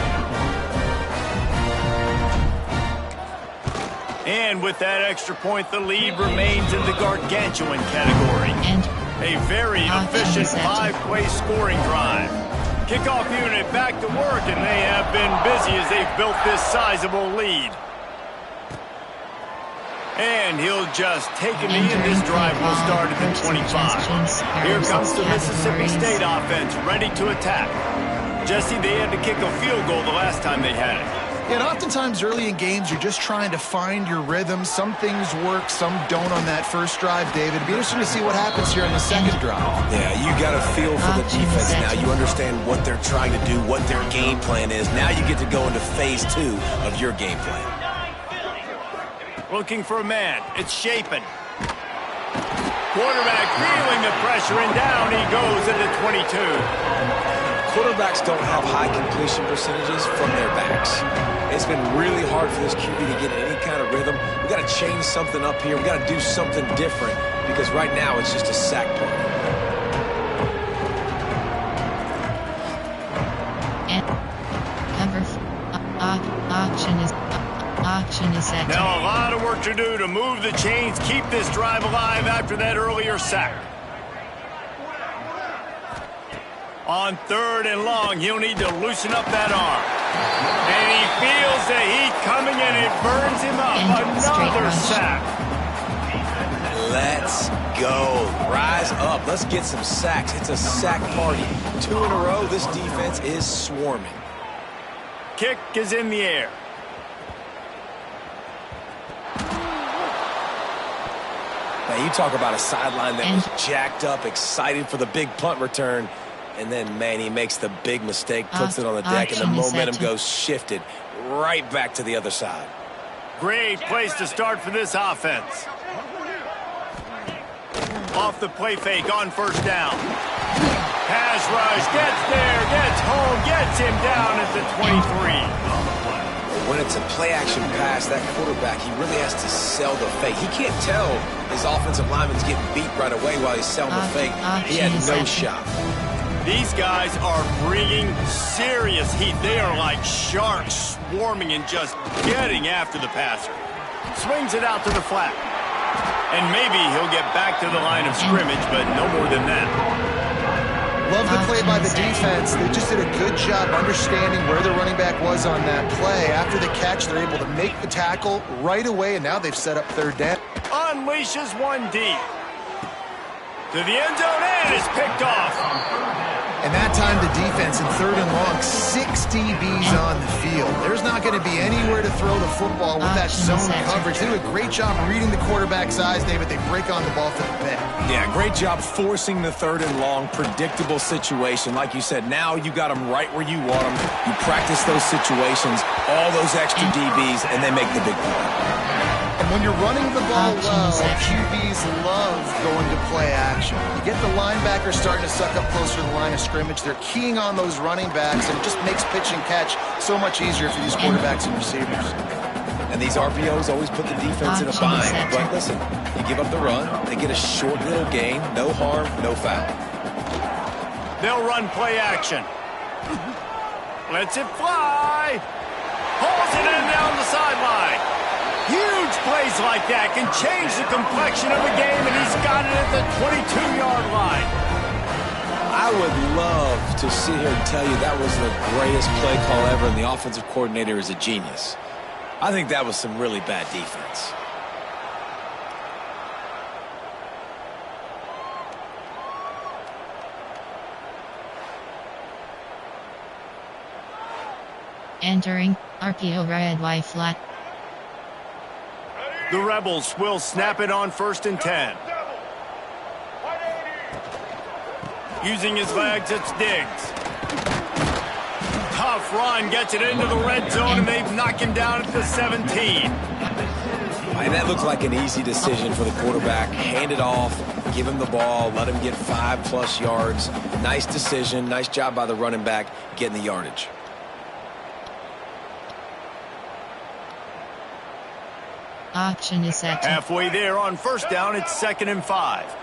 And with that extra point, the lead remains in the gargantuan category. And a very efficient 5-play scoring drive. Kickoff unit back to work, and they have been busy as they've built this sizable lead. And he'll just take a knee, and this drive will start at the 25. Here comes the Mississippi State offense, ready to attack. Jesse, they had to kick a field goal the last time they had it. And oftentimes early in games, you're just trying to find your rhythm. Some things work, some don't on that first drive, David. It'd be interesting to see what happens here on the second drive. Yeah, you got a feel for the defense now. You understand what they're trying to do, what their game plan is. Now you get to go into phase 2 of your game plan. Looking for a man. It's Shapen. Quarterback feeling the pressure, and down he goes at the 22. Quarterbacks don't have high completion percentages from their backs. It's been really hard for this QB to get any kind of rhythm. We got to change something up here. We got to do something different because right now it's just a sack party. And action is set. Now a lot of work to do to move the chains, keep this drive alive after that earlier sack. On 3rd and long, he'll need to loosen up that arm. And he feels the heat coming, and it burns him up. Another sack. Let's go. Rise up. Let's get some sacks. It's a sack party. 2 in a row. This defense is swarming. Kick is in the air. Now, you talk about a sideline that was jacked up, excited for the big punt return. And then, man, he makes the big mistake, puts it on the deck, and the momentum goes shifted right back to the other side. Great place to start for this offense. Off the play fake on first down. Pass rush, gets there, gets home, gets him down at the 23. When it's a play-action pass, that quarterback, he really has to sell the fake. He can't tell his offensive lineman's getting beat right away while he's selling the fake. He had no shot. These guys are bringing serious heat. They are like sharks swarming and just getting after the passer. Swings it out to the flat. And maybe he'll get back to the line of scrimmage, but no more than that. Love the play by the defense. They just did a good job understanding where the running back was on that play. After the catch, they're able to make the tackle right away, and now they've set up 3rd down. Unleashes one deep. To the end zone, and it's picked off. And that time the defense in 3rd and long, 6 DBs on the field. There's not going to be anywhere to throw the football with that zone coverage. They do a great job reading the quarterback's eyes, David. They break on the ball for the pick. Yeah, great job forcing the 3rd and long, predictable situation. Like you said, now you got them right where you want them. You practice those situations, all those extra DBs, and they make the big play. And when you're running the ball well, QBs love going to play action. You get the linebackers starting to suck up closer to the line of scrimmage. They're keying on those running backs, and it just makes pitch and catch so much easier for these quarterbacks and receivers. And these RPOs always put the defense in a bind. But listen, you give up the run, they get a short little gain, no harm, no foul. They'll run play action. Lets it fly. Pulls it in down the sideline. Huge plays like that can change the complexion of a game, and he's got it at the 22-yard line. I would love to sit here and tell you that was the greatest play call ever and the offensive coordinator is a genius. I think that was some really bad defense. Entering, RPO red Y flat. The Rebels will snap it on 1st and 10. Using his legs, it's Diggs. Tough run, gets it into the red zone, and they've knocked him down at the 17. And that looked like an easy decision for the quarterback. Hand it off, give him the ball, let him get 5+ yards. Nice decision, nice job by the running back getting the yardage. Option is set. Halfway there on 1st down, it's 2nd and 5.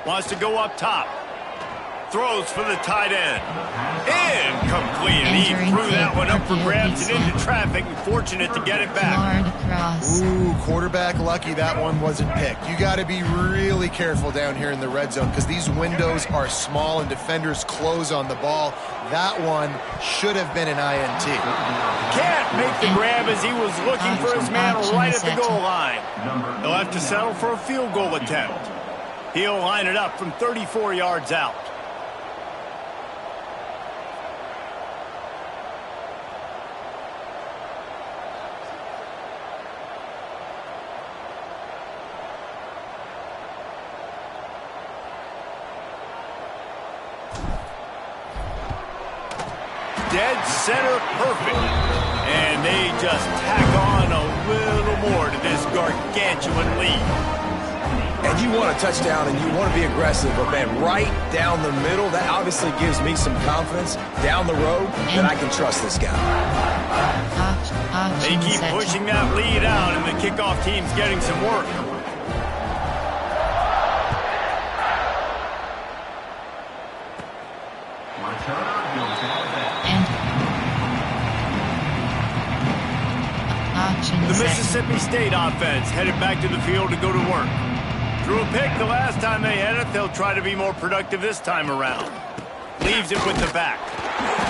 Wants to go up top. Throws for the tight end. Incomplete. And he threw that one up for grabs and into traffic, and fortunate to get it back. Ooh, quarterback lucky that one wasn't picked. You got to be really careful down here in the red zone because these windows are small and defenders close on the ball. That one should have been an INT. Can't make the grab as he was looking for his man right at the goal line. He'll have to settle for a field goal attempt. He'll line it up from 34 yards out. Dead center perfect. And they just tack on a little more to this gargantuan lead. And you want a touchdown and you want to be aggressive, but man, right down the middle, that obviously gives me some confidence down the road that I can trust this guy. They keep pushing that lead out, and the kickoff team's getting some work. The Mississippi State offense headed back to the field to go to work. Threw a pick the last time they had it. They'll try to be more productive this time around. Leaves it with the back.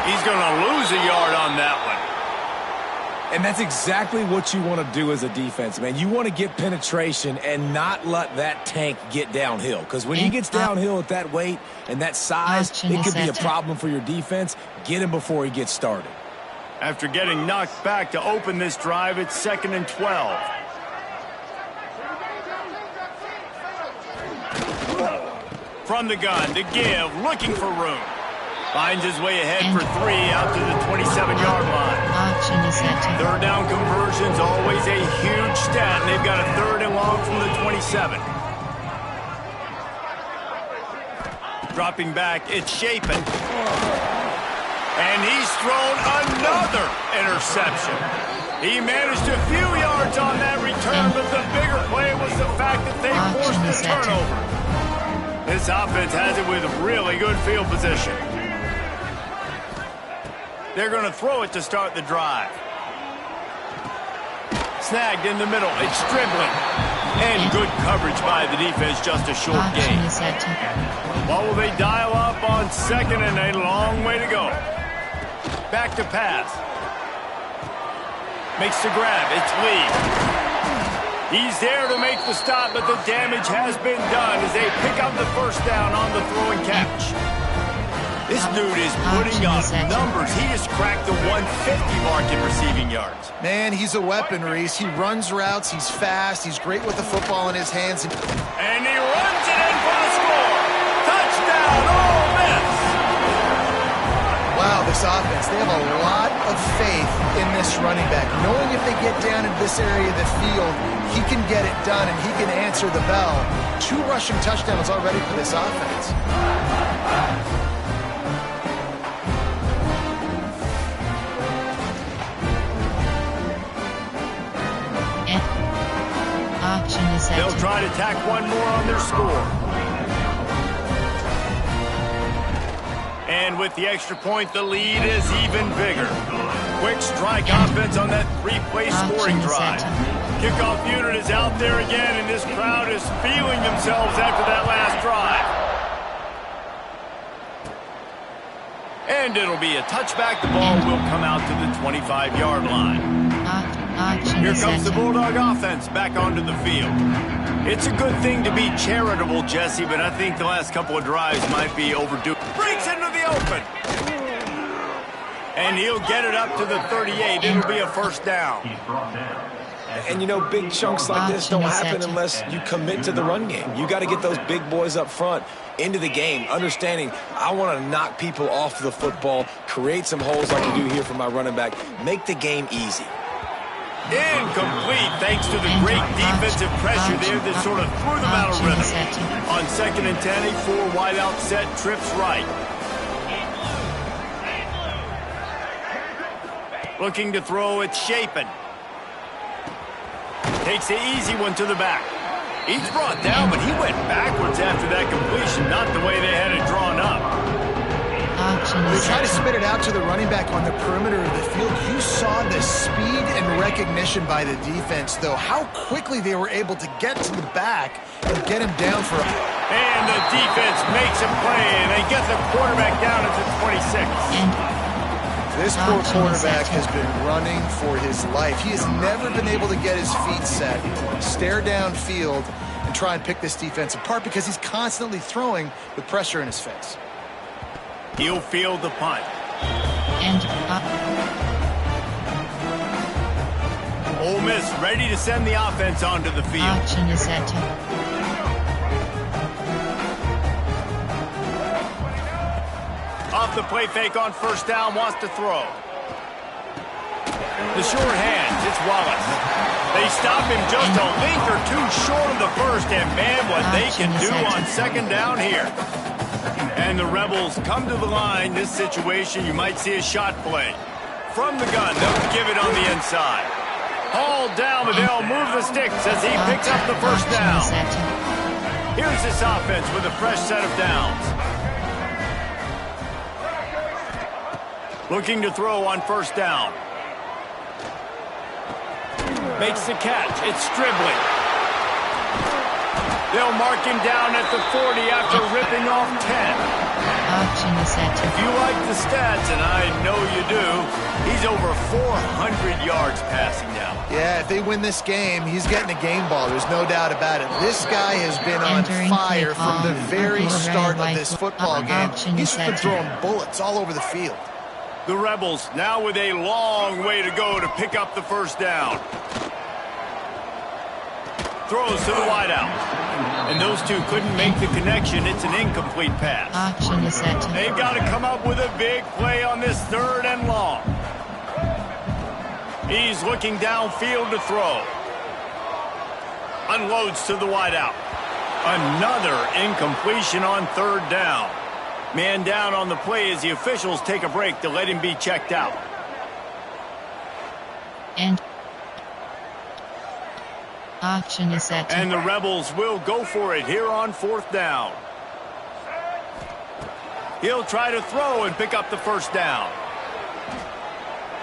He's going to lose a yard on that one. And that's exactly what you want to do as a defense, man. You want to get penetration and not let that tank get downhill. Because when he gets downhill at that weight and that size, it could be a problem for your defense. Get him before he gets started. After getting knocked back to open this drive, it's 2nd and 12. From the gun to give, looking for room. Finds his way ahead for 3 out to the 27-yard line. Third down conversions, always a huge stat, and they've got a 3rd and long from the 27. Dropping back, it's Shapen. And he's thrown another interception. He managed a few yards on that return, but the bigger play was the fact that they forced the turnover. This offense has it with really good field position. They're going to throw it to start the drive. Snagged in the middle. It's dribbling. And good coverage by the defense, just a short gain. What will they dial up on 2nd and a long way to go? Back to pass. Makes the grab. It's Lee. He's there to make the stop, but the damage has been done as they pick up the 1st down on the throw and catch. This dude is putting up numbers. He just cracked the 150 mark in receiving yards. Man, he's a weapon, Reese. He runs routes. He's fast. He's great with the football in his hands. And he runs it in for the score. Touchdown, Ole Miss. Wow, this offense, they have a lot of faith in this running back. Knowing if they get down in this area of the field, he can get it done and he can answer the bell. 2 rushing touchdowns already for this offense. They'll try to tack one more on their score. And with the extra point, the lead is even bigger. Quick strike offense on that 3-play scoring drive. Kickoff unit is out there again, and this crowd is feeling themselves after that last drive. And it'll be a touchback. The ball will come out to the 25-yard line. Here comes the Bulldog offense back onto the field. It's a good thing to be charitable, Jesse, but I think the last couple of drives might be overdue. Breaks into the open. And he'll get it up to the 38. It'll be a first down. And, you know, big chunks like this don't happen unless you commit to the run game. You got to get those big boys up front into the game, understanding I want to knock people off the football, create some holes like you do here for my running back, make the game easy. Incomplete, thanks to the great defensive pressure there that sort of threw them out of rhythm. On 2nd and 10, a 4-wideout set, trips right. Looking to throw, it's Shapen. Takes the easy one to the back. He's brought down, but he went backwards after that completion, not the way they had it drawn up. They try to spit it out to the running back on the perimeter of the field. You saw the speed and recognition by the defense, though, how quickly they were able to get to the back and get him down for a... And the defense makes a play, and they get the quarterback down at the 26. This poor quarterback has been running for his life. He has never been able to get his feet set, stare downfield, and try and pick this defense apart because he's constantly throwing with pressure in his face. He'll field the punt. Ole Miss ready to send the offense onto the field. Off the play fake on first down, wants to throw. The short hands, it's Wallace. They stop him just a length or two short of the first, and man, what they can do on 2nd down here. And the Rebels come to the line. This situation, you might see a shot play. From the gun, they'll give it on the inside. Hauled down, but they'll move the sticks as he picks up the first down. Here's this offense with a fresh set of downs. Looking to throw on first down. Makes the catch. It's Stribling. They'll mark him down at the 40 after ripping off 10. If you like the stats, and I know you do, he's over 400 yards passing now. Yeah, if they win this game, he's getting a game ball. There's no doubt about it. This guy has been on fire from the very start of this football game. He's been throwing bullets all over the field. The Rebels now with a long way to go to pick up the first down. Throws to the wideout. And those two couldn't make the connection. It's an incomplete pass. They've got to come up with a big play on this 3rd and long. He's looking downfield to throw. Unloads to the wideout. Another incompletion on 3rd down. Man down on the play as the officials take a break to let him be checked out. And the Rebels will go for it here on 4th down. He'll try to throw and pick up the first down.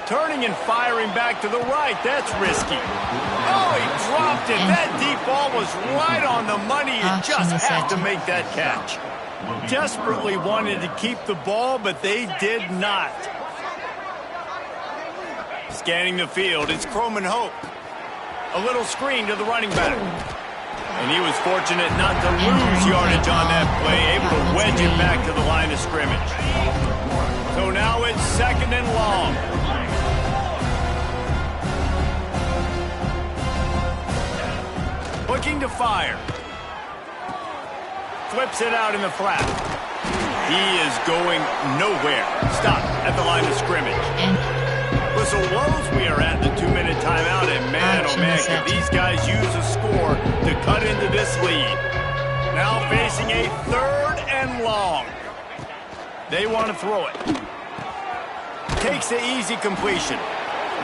Turning and firing back to the right. That's risky. Oh, he dropped it. That deep ball was right on the money. You just have to make that catch. Desperately wanted to keep the ball, but they did not. Scanning the field, it's Croman Hope. A little screen to the running back. And he was fortunate not to lose yardage on that play, able to wedge it back to the line of scrimmage. So now it's 2nd and long. Looking to fire. Flips it out in the flat. He is going nowhere. Stop at the line of scrimmage. Whistle blows. We are at the 2-minute timeout, and man, oh man, could these guys use a score to cut into this lead. Now facing a 3rd and long. They want to throw it. Takes the easy completion.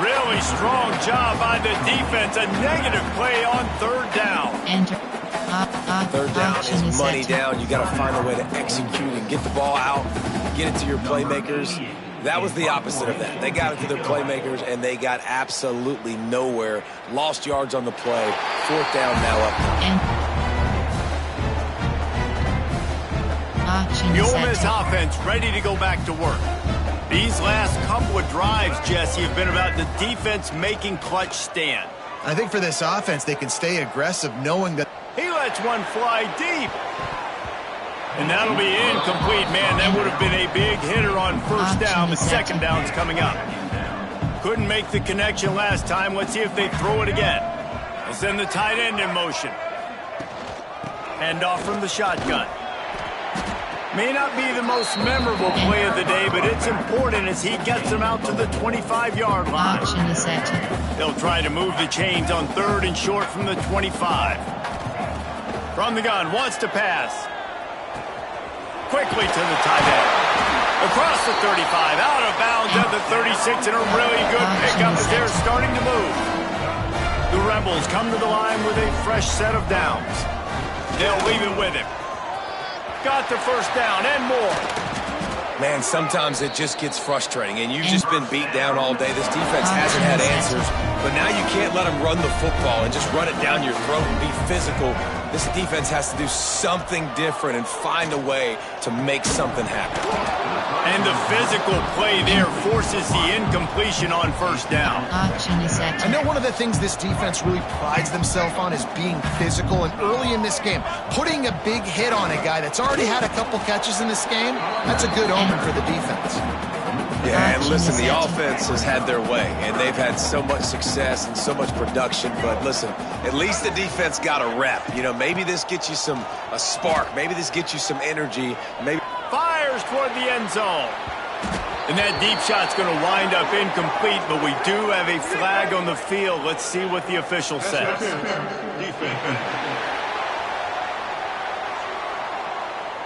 Really strong job by the defense. A negative play on 3rd down. 3rd down is money down. You got to find a way to execute and get the ball out, get it to your playmakers. That was the opposite of that. They got it to their playmakers, and they got absolutely nowhere. Lost yards on the play. 4th down now up. The Ole Miss offense ready to go back to work. These last couple of drives, Jesse, have been about the defense making clutch stand. I think for this offense, they can stay aggressive knowing that... He lets one fly deep. And that'll be incomplete, man. That would have been a big hitter on first down, but second down's coming up. Couldn't make the connection last time. Let's see if they throw it again. They'll send the tight end in motion. Hand off from the shotgun. May not be the most memorable play of the day, but it's important as he gets them out to the 25-yard line. They'll try to move the chains on 3rd and short from the 25. From the gun, wants to pass. Quickly to the tight end. Across the 35, out of bounds at the 36, and a really good pickup as they're starting to move. The Rebels come to the line with a fresh set of downs. They'll leave it with him. Got the first down and more. Man, sometimes it just gets frustrating, and you've just been beat down all day. This defense hasn't had answers, but now you can't let them run the football and just run it down your throat and be physical. This defense has to do something different and find a way to make something happen. And the physical play there forces the incompletion on first down. I know one of the things this defense really prides themselves on is being physical, and early in this game, putting a big hit on a guy that's already had a couple catches in this game, that's a good omen for the defense. Yeah, and listen, the offense has had their way, and they've had so much success and so much production. But listen, at least the defense got a rep. You know, maybe this gets you a spark. Maybe this gets you some energy. Maybe fires toward the end zone. And that deep shot's going to wind up incomplete, but we do have a flag on the field. Let's see what the official says.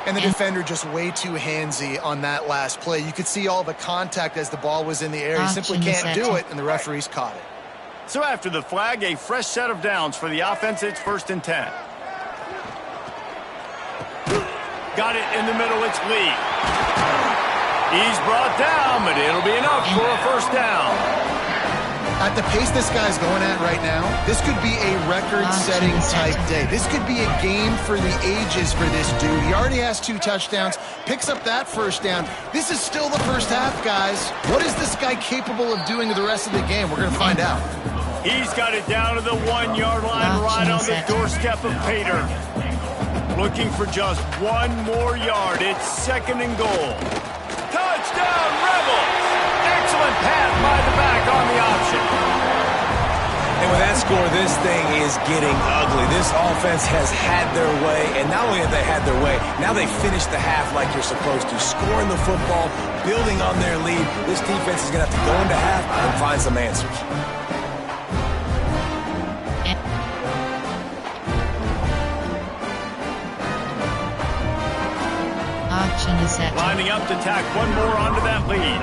And the defender just way too handsy on that last play. You could see all the contact as the ball was in the air. He simply can't do it, and the referees caught it. So after the flag, a fresh set of downs for the offense. It's 1st and 10. Got it in the middle. It's Lee. He's brought down, but it'll be enough for a first down. At the pace this guy's going at right now, this could be a record-setting type day. This could be a game for the ages for this dude. He already has 2 touchdowns, picks up that first down. This is still the first half, guys. What is this guy capable of doing the rest of the game? We're going to find out. He's got it down to the 1-yard line, right on the doorstep of Pater. Looking for just 1 more yard. It's 2nd and goal. Touchdown, Rebels! Excellent pass by the back on the option. And with that score, this thing is getting ugly. This offense has had their way, and not only have they had their way, now they finished the half like you're supposed to, scoring the football, building on their lead. This defense is going to have to go into half and find some answers. Lining up to tack 1 more onto that lead.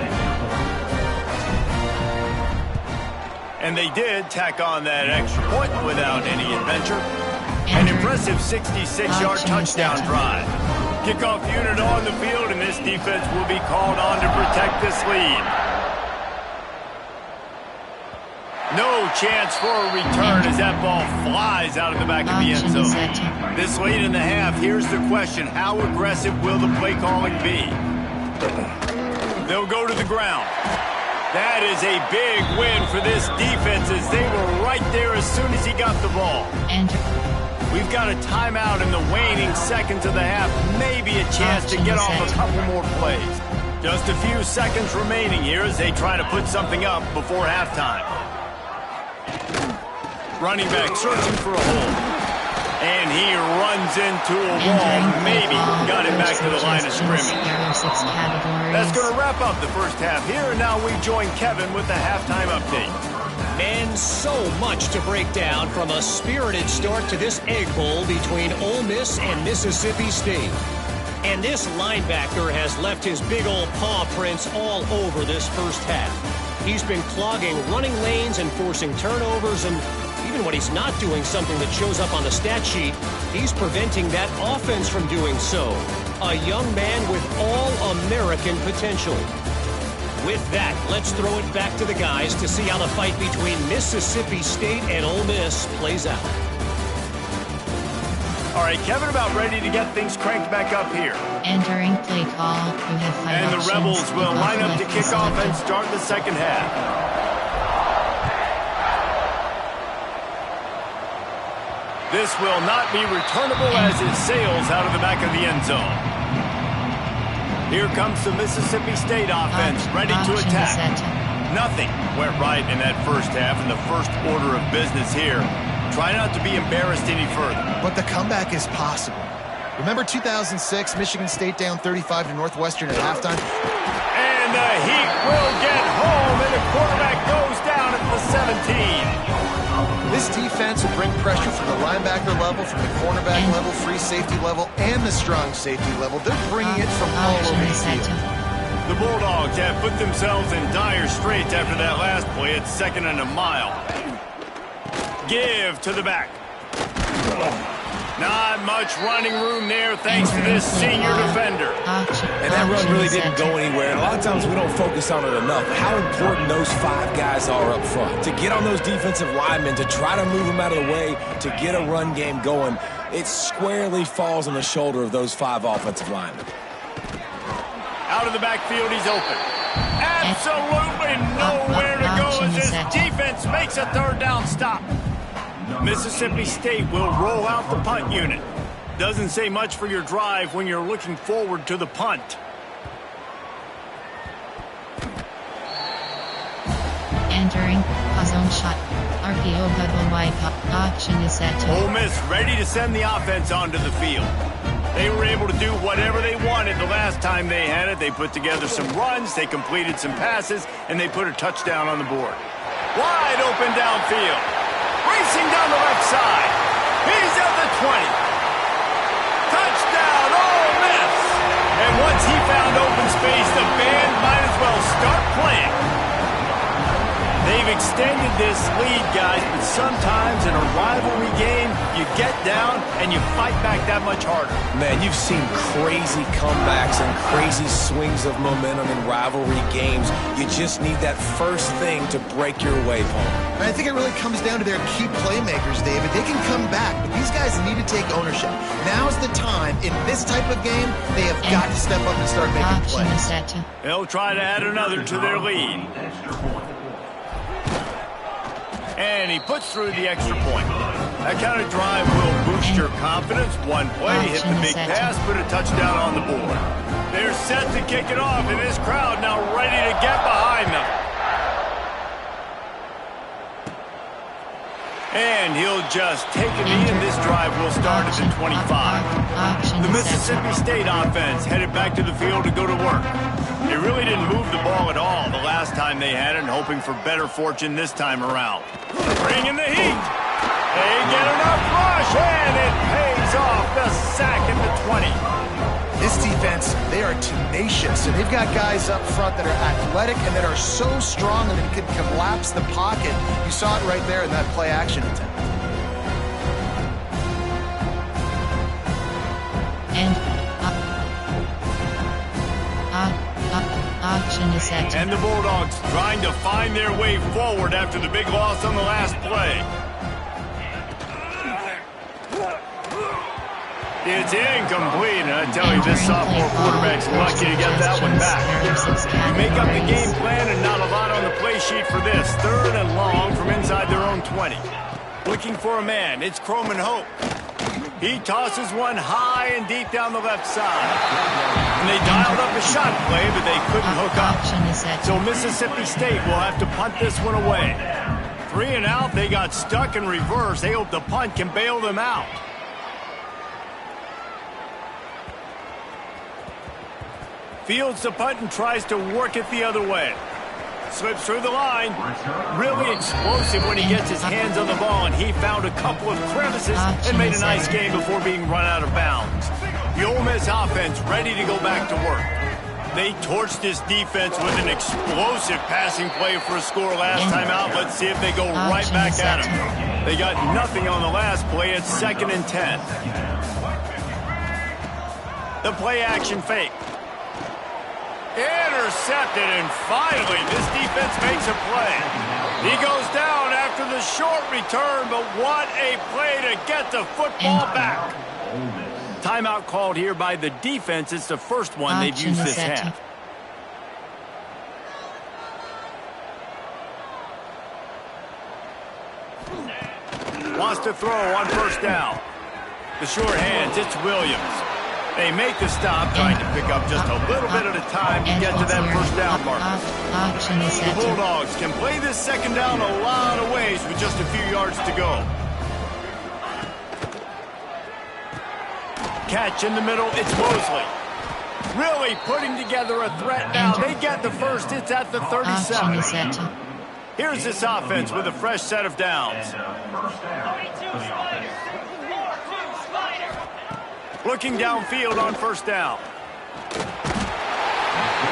And they did tack on that extra point without any adventure. An impressive 66-yard touchdown drive. Kickoff unit on the field, and this defense will be called on to protect this lead. No chance for a return as that ball flies out of the back of the end zone. This late in the half, here's the question. How aggressive will the play calling be? They'll go to the ground. That is a big win for this defense as they were right there as soon as he got the ball. We've got a timeout in the waning seconds of the half. Maybe a chance to get off a couple more plays. Just a few seconds remaining here as they try to put something up before halftime. Running back searching for a hole. And he runs into a wall. Maybe got it back to the line of scrimmage. That's going to wrap up the first half here. And now we join Kevin with the halftime update. And so much to break down from a spirited start to this Egg Bowl between Ole Miss and Mississippi State. And this linebacker has left his big old paw prints all over this first half. He's been clogging running lanes and forcing turnovers, and even when he's not doing something that shows up on the stat sheet, he's preventing that offense from doing so. A young man with all-American potential. With that, let's throw it back to the guys to see how the fight between Mississippi State and Ole Miss plays out. All right, Kevin, about ready to get things cranked back up here. Entering play call. You have 5 And the options. Rebels will line up to kick off and selected. start the second half. This will not be returnable as it sails out of the back of the end zone. Here comes the Mississippi State offense, ready to Option attack. set. Nothing went right in that first half, in the first order of business here. Try not to be embarrassed any further. But the comeback is possible. Remember 2006, Michigan State down 35 to Northwestern at halftime? And the Heat will get home, and the quarterback goes down at the 17. This defense will bring pressure from the linebacker level, from the cornerback level, free safety level, and the strong safety level. They're bringing it from all over the field. The Bulldogs have put themselves in dire straits after that last play. It's 2nd and a mile. Give to the back. Not much running room there thanks to this senior defender. And that run really didn't go anywhere. And a lot of times we don't focus on it enough. How important those 5 guys are up front. To get on those defensive linemen, to try to move them out of the way, to get a run game going, it squarely falls on the shoulder of those 5 offensive linemen. Out of the backfield, he's open. Absolutely nowhere to go as this defense makes a 3rd down stop. Mississippi State will roll out the punt unit. Doesn't say much for your drive when you're looking forward to the punt. Entering a zone shot. RPO huddle wide option is set. Ole Miss ready to send the offense onto the field. They were able to do whatever they wanted the last time they had it. They put together some runs, they completed some passes, and they put a touchdown on the board. Wide open downfield. Racing down the left side. He's at the 20. Touchdown, Ole Miss. And once he found open space, the band might as well start playing. They've extended this lead, guys, but sometimes in a rivalry game, you get down and you fight back that much harder. Man, you've seen crazy comebacks and crazy swings of momentum in rivalry games. You just need that first thing to break your way home. And I think it really comes down to their key playmakers, David. They can come back, but these guys need to take ownership. Now's the time. In this type of game, they have got to step up and start making plays. They'll try to add another to their lead. And he puts through the extra point. That kind of drive will boost your confidence. One play, hit the big pass, put a touchdown on the board. They're set to kick it off, and this crowd now ready to get behind them. And he'll just take a knee, and this drive will start at the 25. The Mississippi State offense headed back to the field to go to work. They really didn't move the ball at all the last time they had it, and hoping for better fortune this time around. Bringing the heat. They get enough rush, and it pays off. The sack at the 20. This defense, they are tenacious, and they've got guys up front that are athletic and that are so strong and they can collapse the pocket. You saw it right there in that play action attempt. And option is set. And the Bulldogs trying to find their way forward after the big loss on the last play. It's incomplete, and I tell you, this sophomore quarterback's lucky to get that one back. You make up the game plan and not a lot on the play sheet for this. 3rd and long from inside their own 20. Looking for a man, it's Croman Hope. He tosses one high and deep down the left side. And they dialed up a shot play, but they couldn't hook up. So Mississippi State will have to punt this one away. 3 and out, they got stuck in reverse. They hope the punt can bail them out. Fields the punt and tries to work it the other way. Slips through the line. Really explosive when he gets his hands on the ball, and he found a couple of crevices and made a nice game before being run out of bounds. The Ole Miss offense ready to go back to work. They torched this defense with an explosive passing play for a score last time out. Let's see if they go right back at him. They got nothing on the last play. It's 2nd and 10. The play action fake. Intercepted, and finally this defense makes a play. He goes down after the short return, but what a play to get the football back. Timeout called here by the defense. It's the first one they've used this half. Wants to throw on first down. The short hands, it's Williams. They make the stop, trying to pick up just a little bit at a time to get to that first down mark. The Bulldogs can play this second down a lot of ways with just a few yards to go. Catch in the middle, it's Mosley. Really putting together a threat now. They get the first, it's at the 37. Here's this offense with a fresh set of downs. Looking downfield on first down.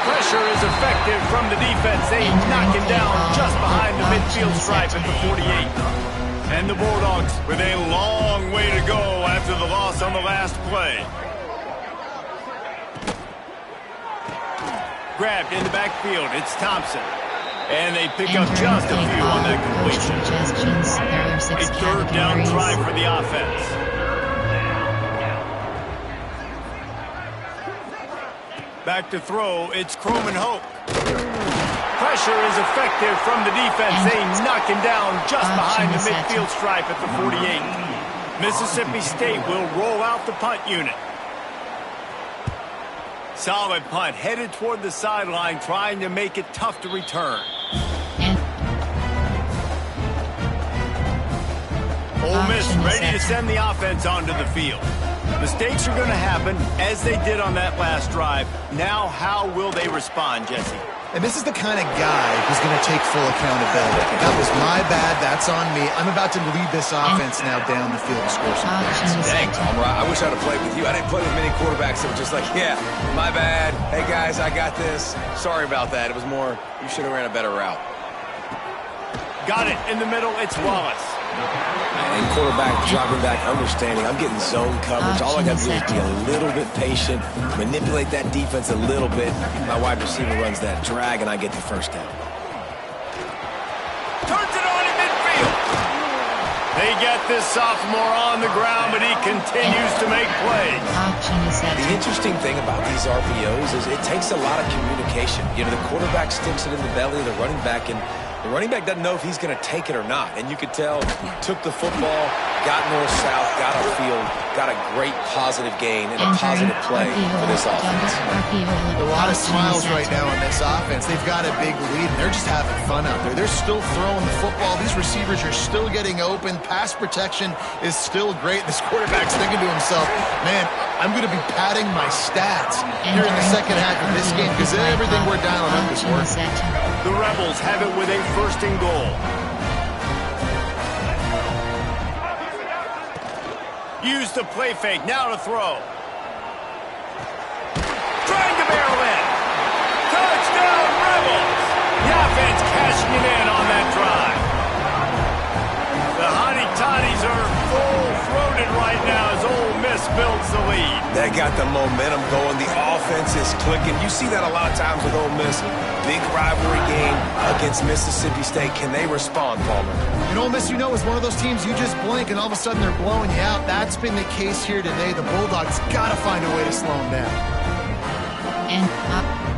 Pressure is effective from the defense. They knock him down just behind the midfield stripe at the 48. And the Bulldogs with a long way to go after the loss on the last play. Grabbed in the backfield. It's Thompson. And they pick up just a few on that completion. A third down try for the offense. Back to throw, it's Croman Hope. Pressure is effective from the defense. They knock him down just behind the midfield stripe at the 48. Mississippi State will roll out the punt unit. Solid punt, headed toward the sideline, trying to make it tough to return. Ole Miss ready to send the offense onto the field. Mistakes are going to happen, as they did on that last drive. Now, how will they respond, Jesse? And this is the kind of guy who's going to take full accountability. That was my bad. That's on me. I'm about to lead this offense now down the field to score some points. Dang, Tom, I wish I'd have played with you. I didn't play with many quarterbacks that were just like, yeah, my bad. Hey, guys, I got this. Sorry about that. It was more, you should have ran a better route. Got it in the middle. It's Wallace. And quarterback, dropping back, understanding. I'm getting zone coverage. All I got to do is be a little bit patient, manipulate that defense a little bit. My wide receiver runs that drag, and I get the first down. Turns it on in midfield. They get this sophomore on the ground, but he continues to make plays. The interesting thing about these RPOs is it takes a lot of communication. You know, the quarterback sticks it in the belly of the running back, and the running back doesn't know if he's going to take it or not. And you could tell he took the football, got north-south, got upfield, got a great positive gain and a positive play for this offense. A lot of smiles right now on this offense. They've got a big lead, and they're just having fun out there. They're still throwing the football. These receivers are still getting open. Pass protection is still great. This quarterback's thinking to himself, man, I'm going to be padding my stats here in the second half of this game because everything we're dialing up is working. The Rebels have it with a first and goal. Use the play fake, now to throw. Trying to barrel in. Touchdown, Rebels! The offense cashing it in on that drive. The Hottie Toddies are full-throated right now as Ole Miss builds the lead. They got the momentum going. The offense is clicking. You see that a lot of times with Ole Miss. Big rivalry game against Mississippi State. Can they respond, Palmer? And Ole Miss, you know, is one of those teams you just blink and all of a sudden they're blowing you out. That's been the case here today. The Bulldogs got to find a way to slow them down. And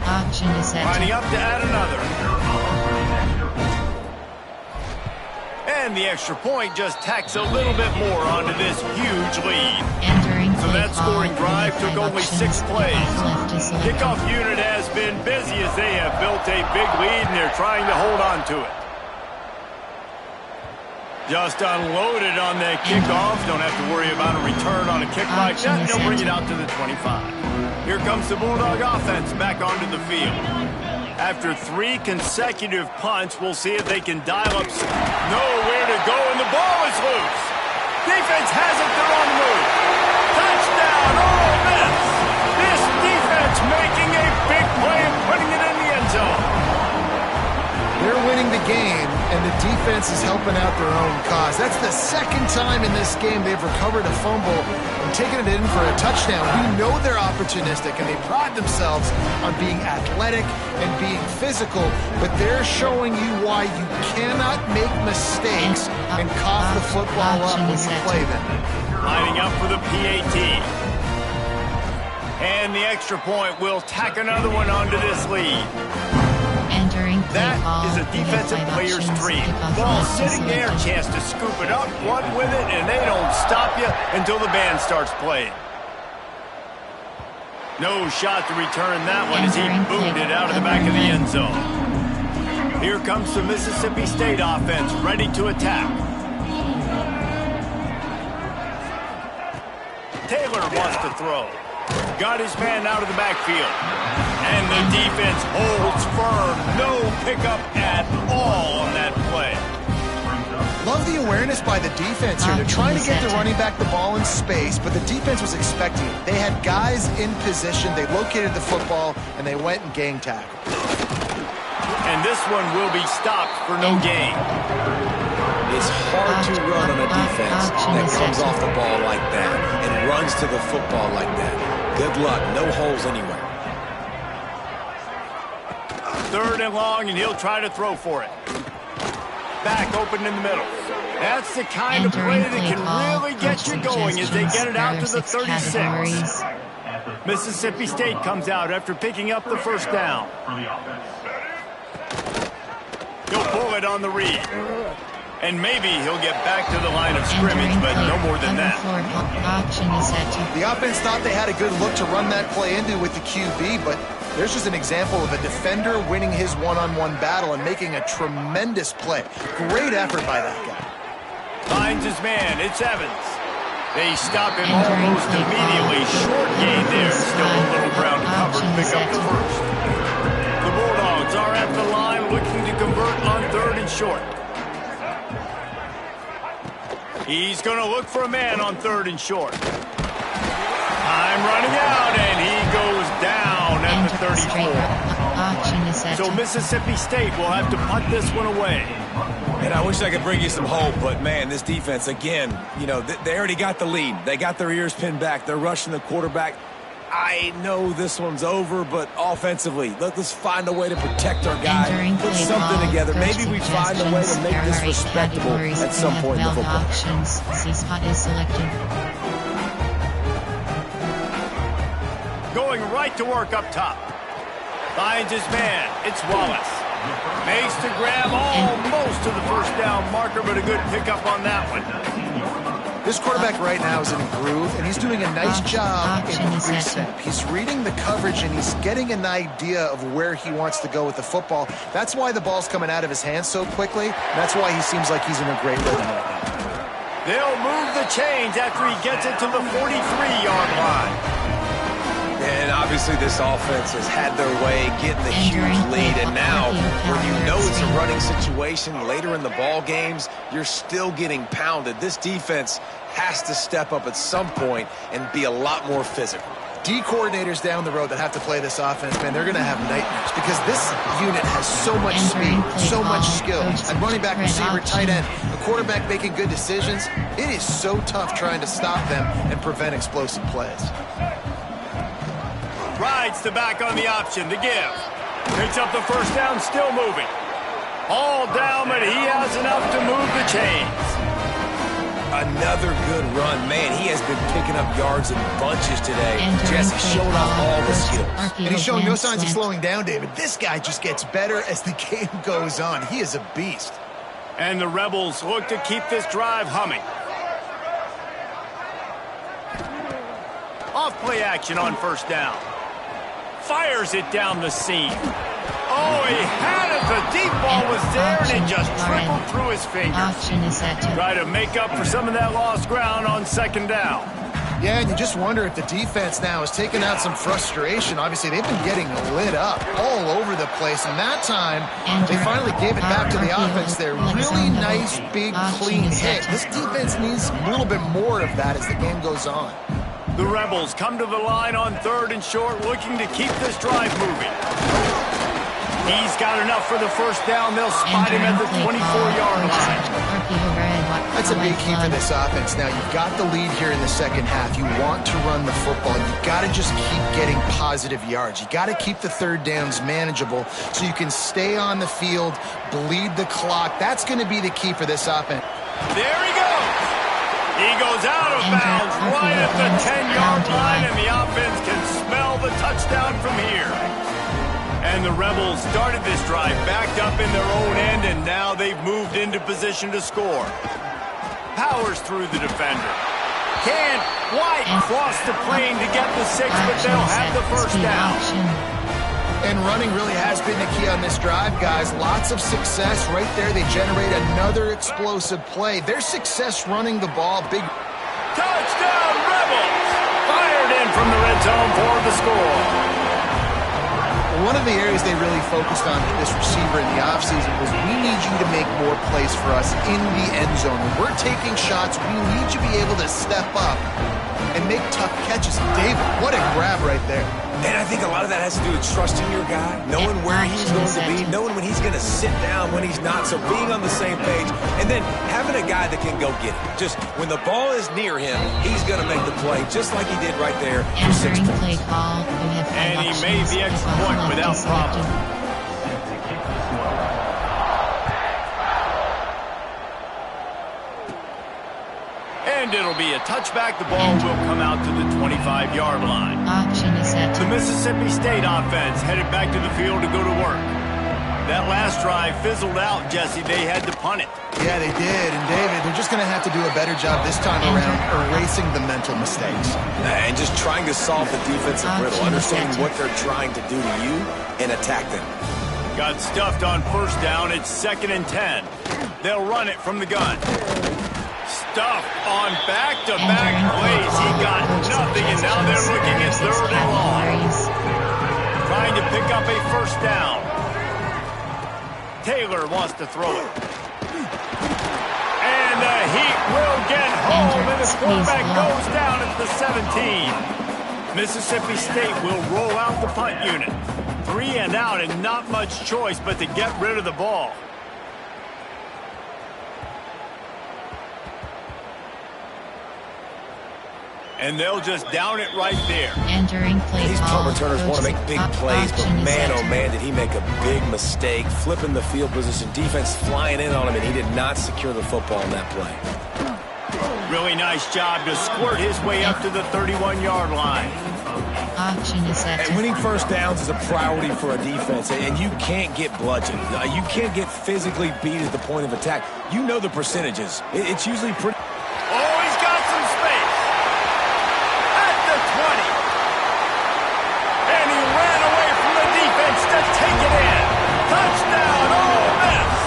option is set. Lining up to add another. And the extra point just tacks a little bit more onto this huge lead. So that scoring drive took only 6 plays. Kickoff unit has been busy as they have built a big lead and they're trying to hold on to it. Just unloaded on that kickoff. Don't have to worry about a return on a kick like that. They'll bring it out to the 25. Here comes the Bulldog offense back onto the field. After 3 consecutive punts, we'll see if they can dial up. Nowhere to go, and the ball is loose. Defense has it. They're on the move. Touchdown, Ole Miss. This defense making a big play and putting it in the end zone. They're winning the game, and the defense is helping out their own cause. That's the second time in this game they've recovered a fumble and taken it in for a touchdown. We know they're opportunistic, and they pride themselves on being athletic and being physical, but they're showing you why you cannot make mistakes and cough the football up when you play them. Lining up for the PAT. And the extra point will tack another one onto this lead. That is a defensive player's dream. Ball sitting there, chance to scoop it up, run with it, and they don't stop you until the band starts playing. No shot to return that one as he booted it out of the back of the end zone. Here comes the Mississippi State offense, ready to attack. Taylor wants to throw. Got his man out of the backfield. And the defense holds firm. No pickup at all on that play. Love the awareness by the defense here. They're trying to get the running back the ball in space, but the defense was expecting it. They had guys in position. They located the football, and they went and gang tackled. And this one will be stopped for no gain. It's hard to run on a defense that comes off the ball like that and runs to the football like that. Good luck. No holes anywhere. 3rd and long, and he'll try to throw for it. Back open in the middle. That's the kind of play that can really get you going as they get it out to the 36. Mississippi State comes out after picking up the first down. He'll pull it on the read. And maybe he'll get back to the line of scrimmage, but no more than that. The offense thought they had a good look to run that play into with the QB, but there's just an example of a defender winning his one-on-one battle and making a tremendous play. Great effort by that guy. Finds his man. It's Evans. They stop him almost immediately. Short gain there. Still a little ground covered. Pick up the first. The Bulldogs are at the line looking to convert on 3rd and short. He's going to look for a man on 3rd and short. Time running out, and he goes down at the 34. So Mississippi State will have to punt this one away. And I wish I could bring you some hope, but, man, this defense, again, you know, they already got the lead. They got their ears pinned back. They're rushing the quarterback. I know this one's over, but offensively, let's find a way to protect our guy, put something together. Maybe we find a way to make this respectable at some point in the football. C-spot is selected. Going right to work up top. Finds his man. It's Wallace. Makes the grab almost to the first down marker, but a good pickup on that one. This quarterback right now is in a groove, and he's doing a nice job in the precept. He's reading the coverage, and he's getting an idea of where he wants to go with the football. That's why the ball's coming out of his hands so quickly. That's why he seems like he's in a great rhythm right now. They'll move the chains after he gets it to the 43-yard line. And obviously this offense has had their way getting the huge lead, and now when you know it's a running situation later in the ball games, you're still getting pounded. This defense has to step up at some point and be a lot more physical. D coordinators down the road that have to play this offense, man, they're going to have nightmares because this unit has so much speed, so much skill. And running back, receiver, tight end, a quarterback making good decisions. It is so tough trying to stop them and prevent explosive plays. Rides the back on the option to give. Picks up the first down, still moving. All down, but he has enough to move the chains. Another good run. Man, he has been picking up yards in bunches today. Jesse showing off all the skills. And he's showing no signs of slowing down, David. This guy just gets better as the game goes on. He is a beast. And the Rebels look to keep this drive humming. Off play action on first down. Fires it down the seam. Oh, he had it. The deep ball was there, and it just trickled through his fingers. Try to make up for some of that lost ground on second down. Yeah, and you just wonder if the defense now is taking out some frustration. Obviously, they've been getting lit up all over the place, and that time, they finally gave it back to the offense there. Really nice, big, clean hit. This defense needs a little bit more of that as the game goes on. The Rebels come to the line on 3rd and short, looking to keep this drive moving. He's got enough for the first down. They'll spot him at the 24-yard line. That's a big key for this offense. Now, you've got the lead here in the second half. You want to run the football. You've got to just keep getting positive yards. You got to keep the third downs manageable so you can stay on the field, bleed the clock. That's going to be the key for this offense. There he goes. He goes out of bounds right at the 10-yard line, and the offense can smell the touchdown from here. And the Rebels started this drive backed up in their own end, and now they've moved into position to score. Powers through the defender. Can White cross the plane to get the 6, but they'll have the first down. And running really has been the key on this drive, guys. Lots of success right there. They generate another explosive play. Their success running the ball, big. Touchdown, Rebels! Fired in from the red zone for the score. One of the areas they really focused on with this receiver in the offseason was we need you to make more plays for us in the end zone. When we're taking shots, we need you to be able to step up and make tough catches. David, what a grab right there. And I think a lot of that has to do with trusting your guy, knowing where he's going to be, knowing when he's going to sit down, when he's not, so being on the same page, and then having a guy that can go get it. Just when the ball is near him, he's going to make the play, just like he did right there for 6 points. And he made the extra point without problem. And it'll be a touchback. The ball will come out to the 25-yard line. The Mississippi State offense headed back to the field to go to work. That last drive fizzled out, Jesse. They had to punt it. Yeah, they did. And, David, they're just going to have to do a better job this time around erasing the mental mistakes. And just trying to solve the defensive riddle, understanding what they're trying to do to you and attack them. Got stuffed on first down. It's 2nd and 10. They'll run it from the gun. Stuffed on back-to-back plays. He got nothing, and now they're looking at 3rd and long. Trying to pick up a first down. Taylor wants to throw it. And the Heat will get home, and the quarterback goes down at the 17. Mississippi State will roll out the punt unit. 3 and out, and not much choice but to get rid of the ball. And they'll just down it right there. Entering play. These punt returners want to make big plays, but man, oh man, did he make a big mistake. Flipping the field position, defense flying in on him, and he did not secure the football on that play. Really nice job to squirt his way up to the 31-yard line. And winning first downs is a priority for a defense, and you can't get bludgeoned. You can't get physically beat at the point of attack. You know the percentages. It's usually pretty... Oh, he's got some space. At the 20. And he ran away from the defense to take it in. Touchdown, Ole Miss.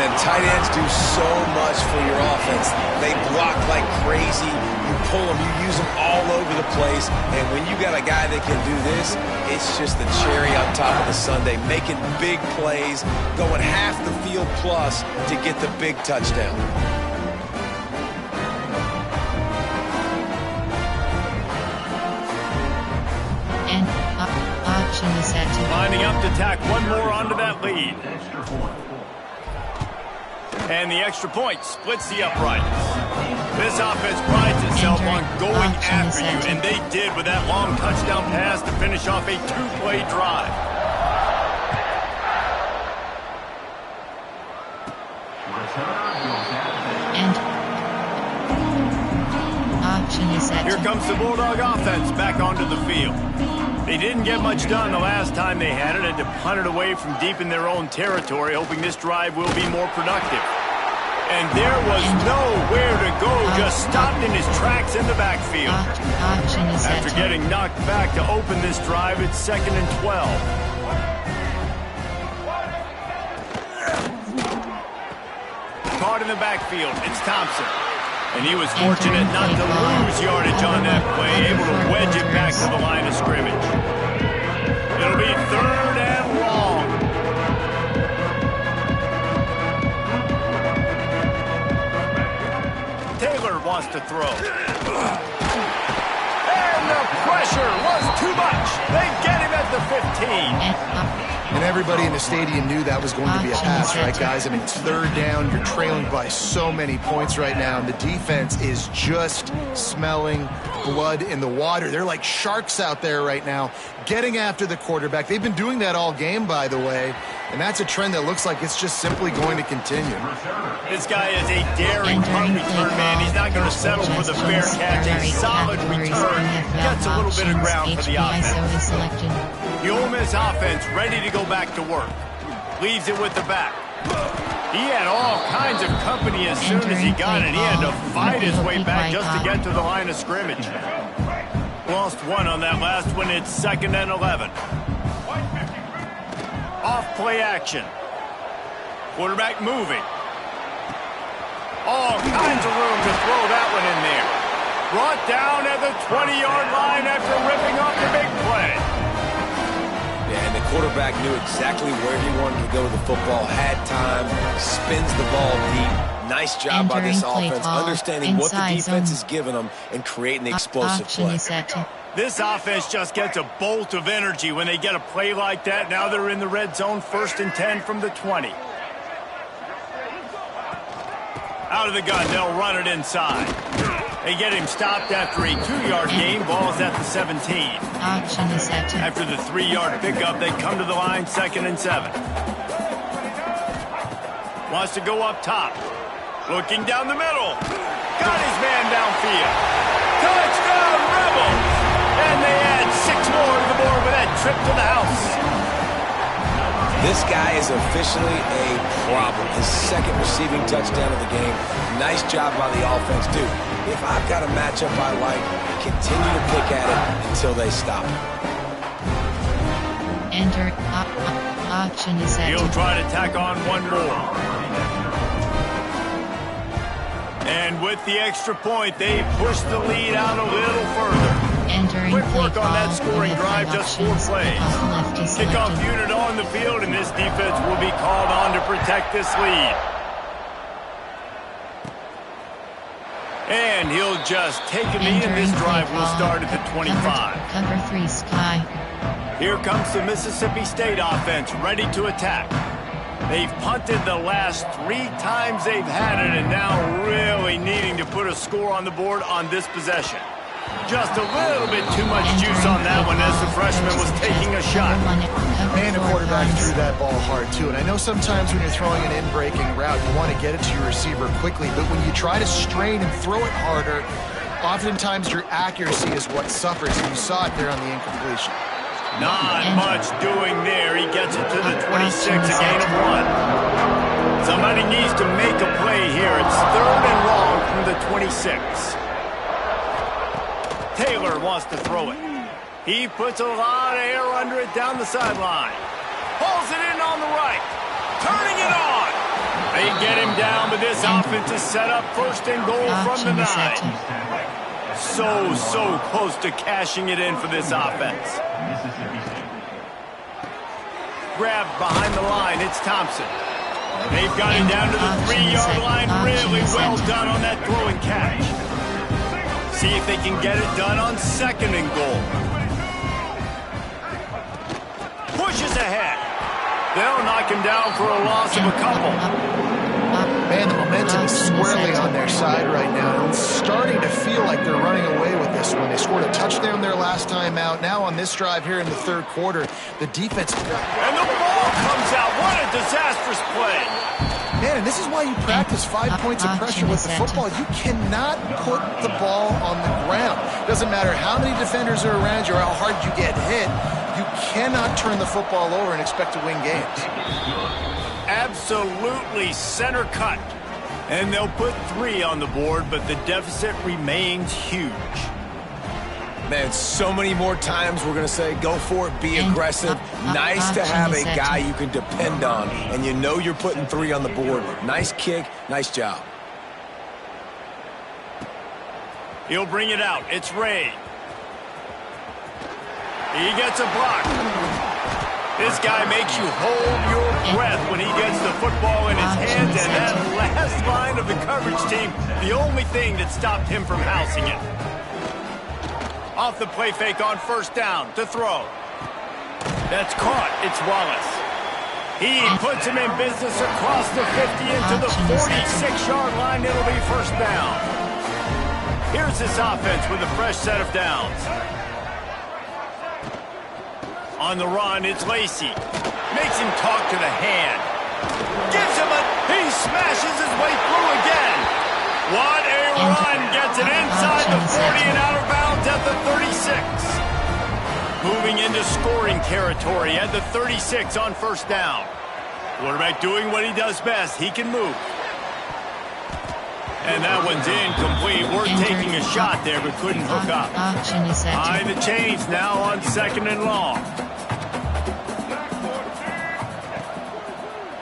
And tight ends do so much for your offense. They block like crazy. You pull them, you use them all over the place. And when you got a guy that can do this, it's just the cherry on top of the sundae, making big plays, going half the field plus to get the big touchdown. And option is set to Lining up to tack one more onto that lead. And the extra point splits the uprights. This offense prides itself on going after you, and they did with that long touchdown pass to finish off a 2-play drive. and option is set. Here comes the Bulldog offense back onto the field. They didn't get much done the last time they had it, had to punt it away from deep in their own territory, hoping this drive will be more productive. And there was nowhere to go, just stopped in his tracks in the backfield. Option is set. After getting knocked back to open this drive, it's 2nd and 12. Caught in the backfield, it's Thompson. And he was fortunate not to lose yardage on that play, able to wedge it back to the line of scrimmage. It'll be 3rd and long. Taylor wants to throw. And the pressure was too much. They get him at the And everybody in the stadium knew that was going to be a pass, right, guys? I mean, it's third down. You're trailing by so many points right now, and the defense is just smelling blood in the water. They're like sharks out there right now, getting after the quarterback. They've been doing that all game, by the way, and that's a trend that looks like it's just simply going to continue. This guy is a daring punt return man. He's not going to settle for the fair catch. A solid return. Gets a little bit of ground for the offense. The Ole Miss offense ready to go back to work. Leaves it with the back. He had all kinds of company as soon as he got it. He had to fight his way back just to get to the line of scrimmage. Lost one on that last one. It's 2nd and 11. Off play action. Quarterback moving. All kinds of room to throw that one in there. Brought down at the 20-yard line after ripping off the big play. Yeah, and the quarterback knew exactly where he wanted to go with the football, had time, spins the ball deep. Nice job by this offense, understanding what the defense is giving them and creating the explosive play. This offense just gets a bolt of energy when they get a play like that. Now they're in the red zone, 1st and 10 from the 20. Out of the gun, they'll run it inside. They get him stopped after a 2-yard gain. Ball's at the 17. After the 3-yard pickup, they come to the line, 2nd and 7. Wants to go up top. Looking down the middle. Got his man downfield. Touchdown, Rebels! And they add 6 more to the board with that trip to the house. This guy is officially a problem. His 2nd receiving touchdown of the game. Nice job by the offense, dude. If I've got a matchup I like, continue to pick at it until they stop. Enter option is set. He'll try to tack on one more. And with the extra point, they push the lead out a little further. Quick work on that scoring drive, just 4 plays. Kickoff unit on the field, and this defense will be called on to protect this lead. And he'll just take a knee, and this drive will start at the 25. Cover 3 Sky. Here comes the Mississippi State offense, ready to attack. They've punted the last 3 times they've had it, and now really needing to put a score on the board on this possession. Just a little bit too much juice on that one as the freshman was taking a shot. And the quarterback threw that ball hard, too. And I know sometimes when you're throwing an in-breaking route, you want to get it to your receiver quickly. But when you try to strain and throw it harder, oftentimes your accuracy is what suffers. And you saw it there on the incompletion. Not much doing there. He gets it to the 26, a gain of 1. Somebody needs to make a play here. It's 3rd and long from the 26. Taylor wants to throw it. He puts a lot of air under it down the sideline. Pulls it in on the right. Turning it on. They get him down, but this offense is set up 1st and goal from the 9. So close to cashing it in for this offense. Grabbed behind the line. It's Thompson. They've got him down to the 3-yard line. Really well done on that throw and catch. See if they can get it done on 2nd and goal. Pushes ahead. They'll knock him down for a loss of a couple. Man, the momentum is squarely on their side right now. It's starting to feel like they're running away with this one. They scored a touchdown their last time out. Now on this drive here in the 3rd quarter, the defense... And the ball comes out. What a disastrous play. Man, and this is why you practice 5 points of pressure with the football. You cannot put the ball on the ground. Doesn't matter how many defenders are around you or how hard you get hit. You cannot turn the football over and expect to win games. Absolutely center cut. And they'll put 3 on the board, but the deficit remains huge. Man, so many more times we're going to say, go for it, be aggressive. Nice to have a guy you can depend on, and you know you're putting 3 on the board. Nice kick, nice job. He'll bring it out. It's Ray. He gets a block. This guy makes you hold your breath when he gets the football in his hands, and that last line of the coverage team, the only thing that stopped him from housing it. Off the play fake on 1st down to throw. That's caught. It's Wallace. He puts him in business across the 50 into the 46-yard line. It'll be first down. Here's this offense with a fresh set of downs. On the run, it's Lacy. Makes him talk to the hand. Gives him he smashes his way through again. What a run. Gets it inside the 40 and out of bounds at the 36. Moving into scoring territory at the 36 on first down. Quarterback doing what he does best. He can move. And that one's incomplete. Worth taking a shot there, but couldn't hook up. High the chains now on second and long.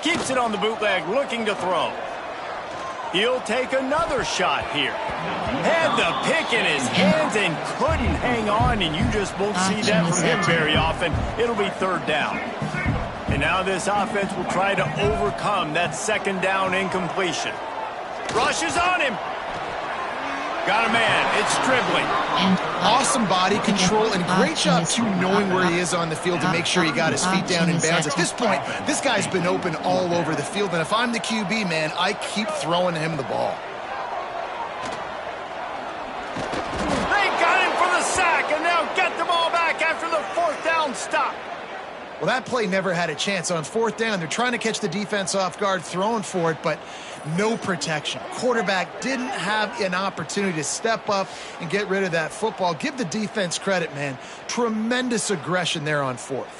Keeps it on the bootleg, looking to throw. He'll take another shot here. Had the pick in his hands and couldn't hang on, and you just won't see that from him very often. It'll be third down. And now this offense will try to overcome that second down incompletion. Rushes on him. Got a man. It's Stribling. Awesome body control and great job, too, knowing where he is on the field to make sure he got his feet down in bounds. At this point, this guy's been open all over the field, and if I'm the QB, man, I keep throwing him the ball. They got him for the sack, and now get the ball back after the fourth down stop. Well, that play never had a chance. On fourth down, they're trying to catch the defense off guard, throwing for it, but no protection. Quarterback didn't have an opportunity to step up and get rid of that football. Give the defense credit, man. Tremendous aggression there on fourth.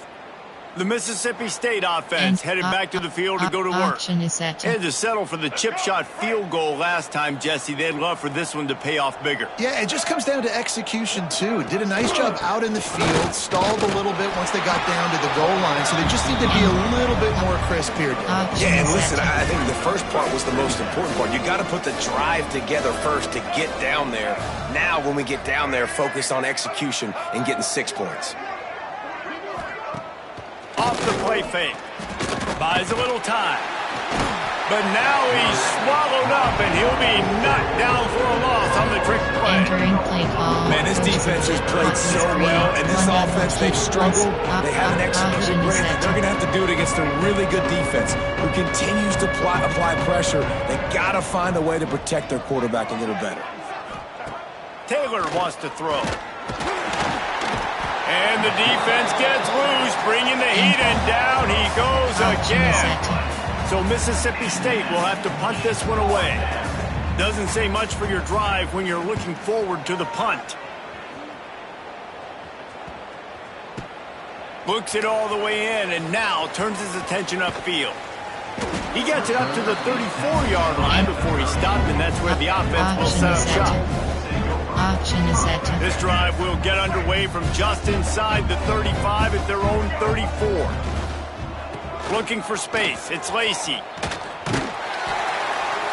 The Mississippi State offense headed back to the field to go to work. Had to settle for the chip shot field goal last time, Jesse. They'd love for this one to pay off bigger. Yeah, it just comes down to execution, too. Did a nice job out in the field, stalled a little bit once they got down to the goal line, so they just need to be a little bit more crisp here. Yeah, and listen, I think the first part was the most important part. You got to put the drive together first to get down there. Now, when we get down there, focus on execution and getting 6 points. Off the play fake. Buys a little time. But now he's swallowed up, and he'll be knocked down for a loss on the trick play. Man, this defense has played so well, and this offense, they've struggled. They haven't executed great. They're going to have to do it against a really good defense who continues to apply pressure. They got to find a way to protect their quarterback a little better. Taylor wants to throw. And the defense gets loose, bringing the heat, and down he goes again. So Mississippi State will have to punt this one away. Doesn't say much for your drive when you're looking forward to the punt. Looks it all the way in, and now turns his attention upfield. He gets it up to the 34-yard line before he stopped, and that's where the offense will set up shop. This drive will get underway from just inside the 35 at their own 34. Looking for space. It's Lacy.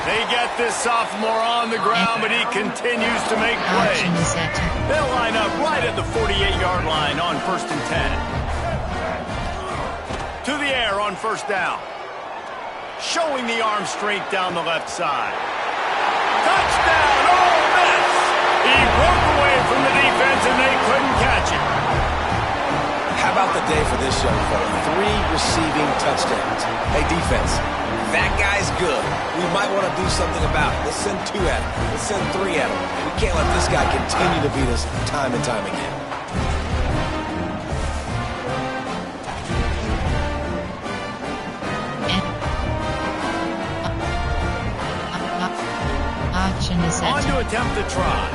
They get this sophomore on the ground, but he continues to make plays. They'll line up right at the 48-yard line on 1st and 10. To the air on first down. Showing the arm strength down the left side. Touchdown, Ole Miss! He broke away from the defense, and they couldn't catch him. How about the day for this young fella? 3 receiving touchdowns. Hey, defense, that guy's good. We might want to do something about it. Let's send 2 at him. Let's send 3 at him. We can't let this guy continue to beat us time and time again. On to attempt the try.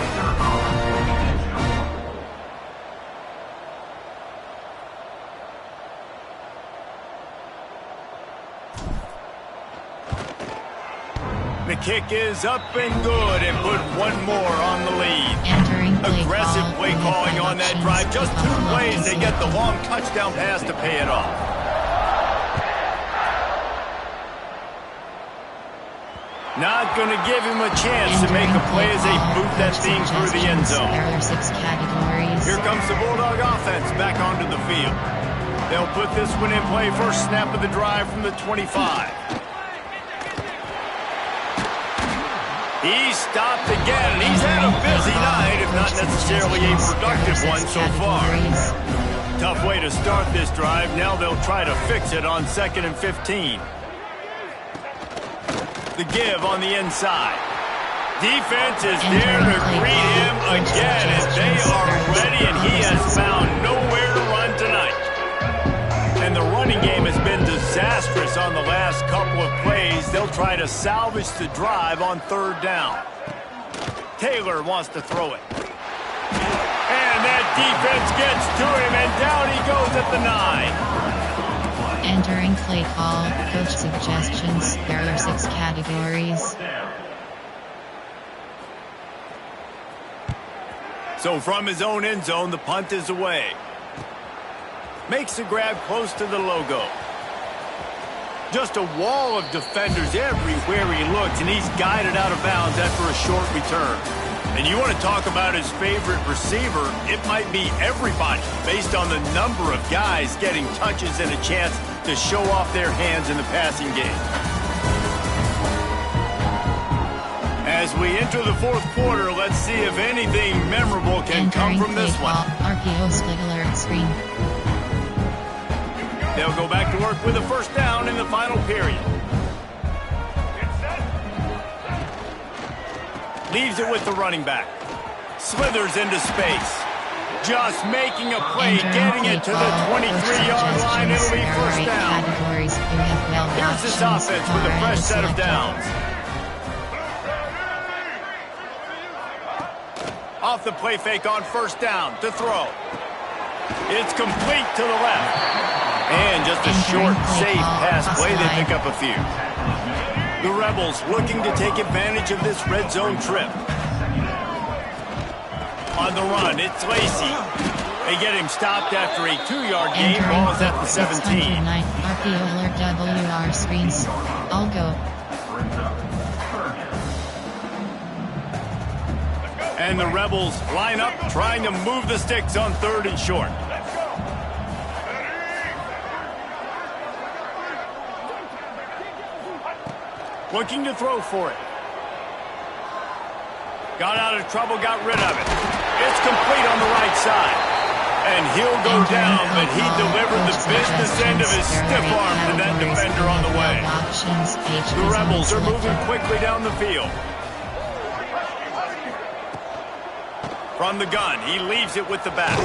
The kick is up and good, and put one more on the lead. Aggressive play calling on that drive. Just 2 plays, they get the long touchdown pass to pay it off. Not going to give him a chance to make a play as they boot that thing through the end zone. Here comes the Bulldog offense back onto the field. They'll put this one in play first snap of the drive from the 25. He's stopped again. He's had a busy night, if not necessarily a productive one so far. Tough way to start this drive. Now they'll try to fix it on 2nd and 15. The give on the inside. Defense is there to greet him again, and they are ready, and he has found nowhere to run tonight. And the running game has been disastrous on the last couple of plays. They'll try to salvage the drive on 3rd down. Taylor wants to throw it. And that defense gets to him, and down he goes at the 9. Entering play call, coach suggestions, there are 6 categories. So from his own end zone, the punt is away. Makes the grab close to the logo. Just a wall of defenders everywhere he looks, and he's guided out of bounds after a short return. And you want to talk about his favorite receiver, it might be everybody, based on the number of guys getting touches and a chance to show off their hands in the passing game. As we enter the 4th quarter, let's see if anything memorable can come from this one. RPO split alert screen. They'll go back to work with a 1st down in the final period. Leaves it with the running back. Slithers into space. Just making a play, getting it to the 23-yard line. It'll be 1st down. Here's this offense with a fresh set of downs. Off the play fake on 1st down to throw. It's complete to the left. And just a short, safe pass play. They pick up a few. The Rebels looking to take advantage of this red zone trip. On the run, it's Lacy. They get him stopped after a 2-yard gain. Ball is at the 17. RPO alert WR screens. I'll go. And the Rebels line up, trying to move the sticks on 3rd and short. Looking to throw for it. Got out of trouble, got rid of it. It's complete on the right side. And he'll go down, but he delivered the business end of his stiff arm to that defender on the way. The Rebels are moving quickly down the field. From the gun, he leaves it with the back.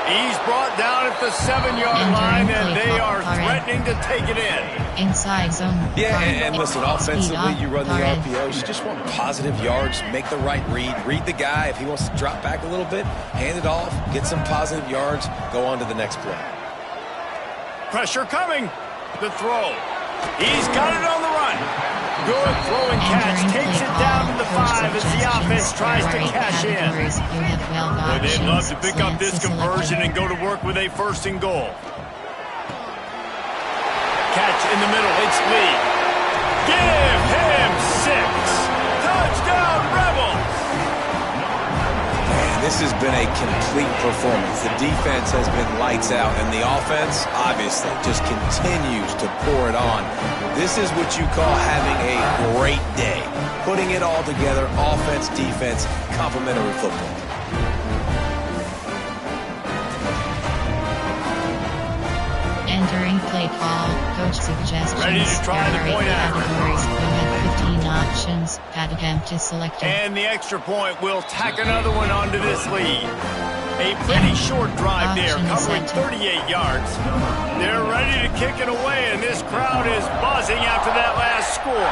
He's brought down at the 7-yard line, and they are threatening to take it in. Inside zone. Yeah, and listen, offensively, you run the RPOs. You just want positive yards, make the right read the guy. If he wants to drop back a little bit, hand it off, get some positive yards, go on to the next play. Pressure coming. The throw. He's got it on the run. Good throw and catch. Takes it down to the 5 as the offense tries to cash in. Well, they'd love to pick up this conversion and go to work with a 1st and goal. Catch in the middle. It's Lee. Give him 6. Touchdown, Rebels. And this has been a complete performance. The defense has been lights out, and the offense, obviously, just continues to pour it on. This is what you call having a great day. Putting it all together, offense, defense, complementary football. Entering play call, coach suggestions. Ready to try the point after. Categories. You have 15 options. Pad attempt is selected. And the extra point will tack another one onto this lead. A pretty short drive there, covering 38 yards. They're ready to kick it away, and this crowd is buzzing after that last score.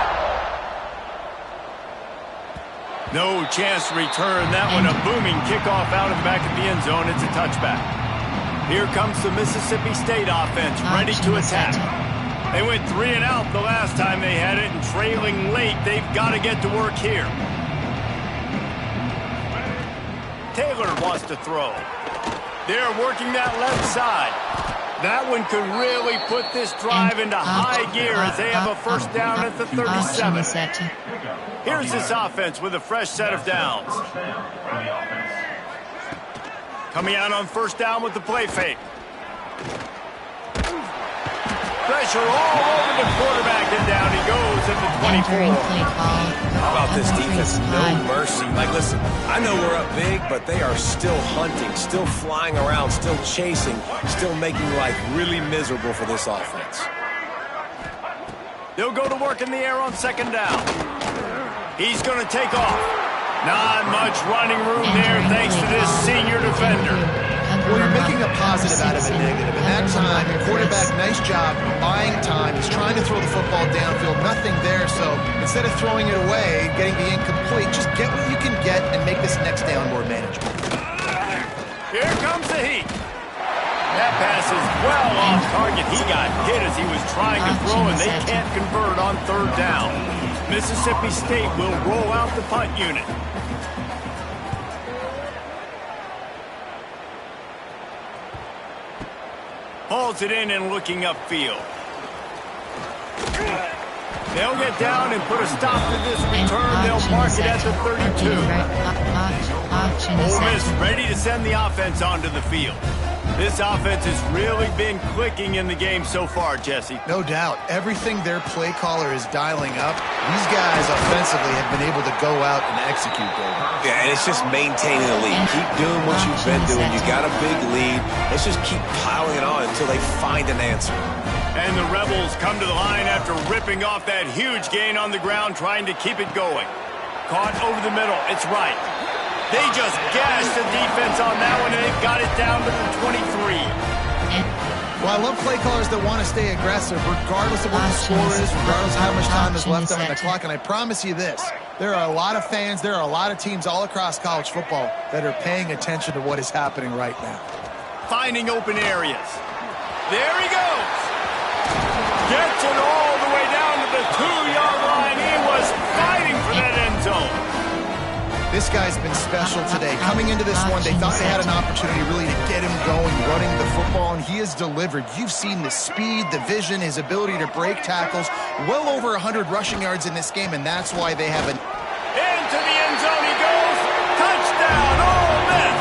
No chance to return that one. A booming kickoff out of the back of the end zone. It's a touchback. Here comes the Mississippi State offense, ready to attack. They went 3 and out the last time they had it, and trailing late, they've got to get to work here. Taylor wants to throw. They're working that left side. That one could really put this drive into high gear as they have a 1st down at the 37. Here's this offense with a fresh set of downs. Coming out on 1st down with the play fake. Pressure all over the quarterback, and down he goes at the 24. Entering play call. How about this defense? No Line. mercy. Like, listen, I know we're up big, but they are still hunting, still flying around, still chasing, still making life really miserable for this offense. They'll go to work in the air on second down. He's going to take off. Not much running room there thanks to this senior defender. Well, you're making a positive out of a negative. And that time, quarterback, nice job buying time. He's trying to throw the football downfield. Nothing there, so instead of throwing it away, getting the incomplete, just get what you can get and make this next down more manageable. Here comes the heat. That pass is well off target. He got hit as he was trying to throw, and they can't convert on third down. Mississippi State will roll out the punt unit. Hauls it in and looking upfield. They'll get down and put a stop to this return. They'll mark it at the 32. Ole Miss ready to send the offense onto the field. This offense has really been clicking in the game so far, Jesse. No doubt. Everything their play caller is dialing up, these guys offensively have been able to go out and execute, David. Yeah, and it's just maintaining the lead. Keep doing what you've been doing. You got a big lead. Let's just keep piling it on until they find an answer. And the Rebels come to the line after ripping off that huge gain on the ground, trying to keep it going. Caught over the middle. It's right. They just gashed the defense on that one, and they've got it down to the 23. Well, I love play callers that want to stay aggressive, regardless of what the score is, regardless of how much time is left on the clock. And I promise you this, there are a lot of fans, there are a lot of teams all across college football that are paying attention to what is happening right now. Finding open areas. There he goes. Gets it all the way down to the 2-yard line. He was fighting for that end zone. This guy's been special today. Coming into this one, they thought they had an opportunity really to get him going, running the football, and he has delivered. You've seen the speed, the vision, his ability to break tackles. Well over 100 rushing yards in this game, and that's why they have an... Into the end zone he goes. Touchdown, Ole Miss.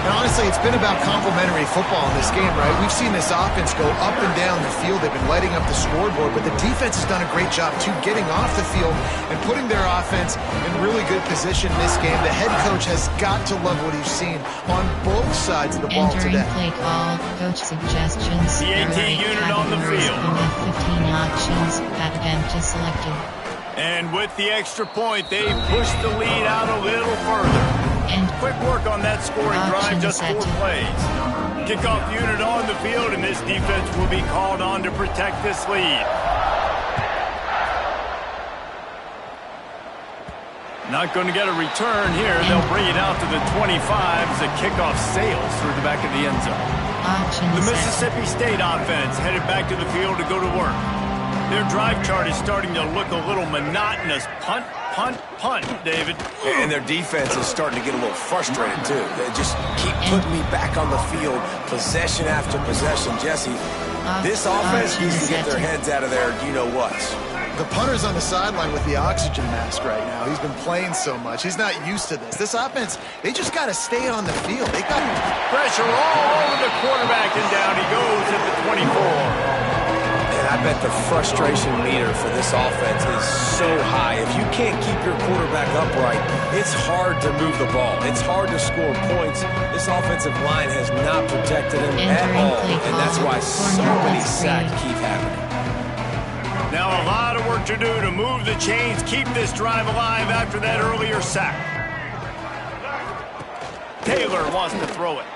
And honestly, it's been about complementary football in this game, right? We've seen this offense go up and down the field. They've been lighting up the scoreboard, but the defense has done a great job, too, getting off the field and putting their offense in really good position in this game. The head coach has got to love what he's seen on both sides of the ball today. Entering play call, coach suggestions. The AT unit on the field. 15 options, attempt is selected. And with the extra point, they push the lead out a little further. And Quick work on that scoring drive, just 4 plays. Kickoff unit on the field, and this defense will be called on to protect this lead. Not going to get a return here. They'll bring it out to the 25 as the kickoff sails through the back of the end zone. The Mississippi State offense headed back to the field to go to work. Their drive chart is starting to look a little monotonous. Punt, punt, punt, David. And their defense is starting to get a little frustrated, too. They just keep putting me back on the field, possession after possession. Jesse, this offense needs to get their heads out of there, you-know-whats. The punter's on the sideline with the oxygen mask right now. He's been playing so much. He's not used to this. This offense, they just got to stay on the field. They got pressure all over the quarterback, and down he goes at the 24. I bet the frustration meter for this offense is so high. If you can't keep your quarterback upright, it's hard to move the ball. It's hard to score points. This offensive line has not protected him at all, and that's why so many sacks keep happening. Now a lot of work to do to move the chains, keep this drive alive after that earlier sack. Taylor wants to throw it.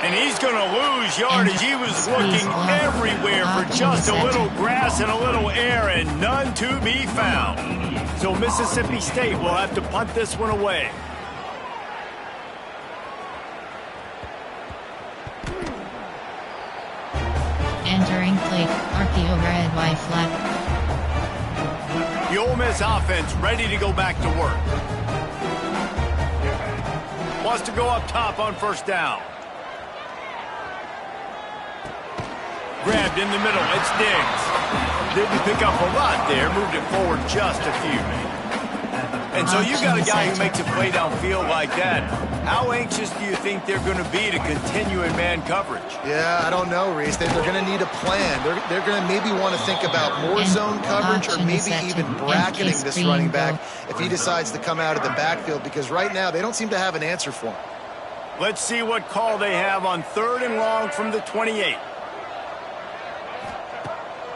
And he's going to lose yardage. He was looking everywhere for just a little grass and a little air, and none to be found. So Mississippi State will have to punt this one away. Entering play, RPO red, Y flat. The Ole Miss offense ready to go back to work. Wants to go up top on first down. Grabbed in the middle, it's Diggs. Didn't pick up a lot there, moved it forward just a few. And so you got a guy who makes a play downfield like that. How anxious do you think they're going to be to continue in man coverage? Yeah, I don't know, Reese. They're going to need a plan. They're going to maybe want to think about more zone coverage or maybe even bracketing this running back if he decides to come out of the backfield, because right now they don't seem to have an answer for him. Let's see what call they have on 3rd and long from the 28.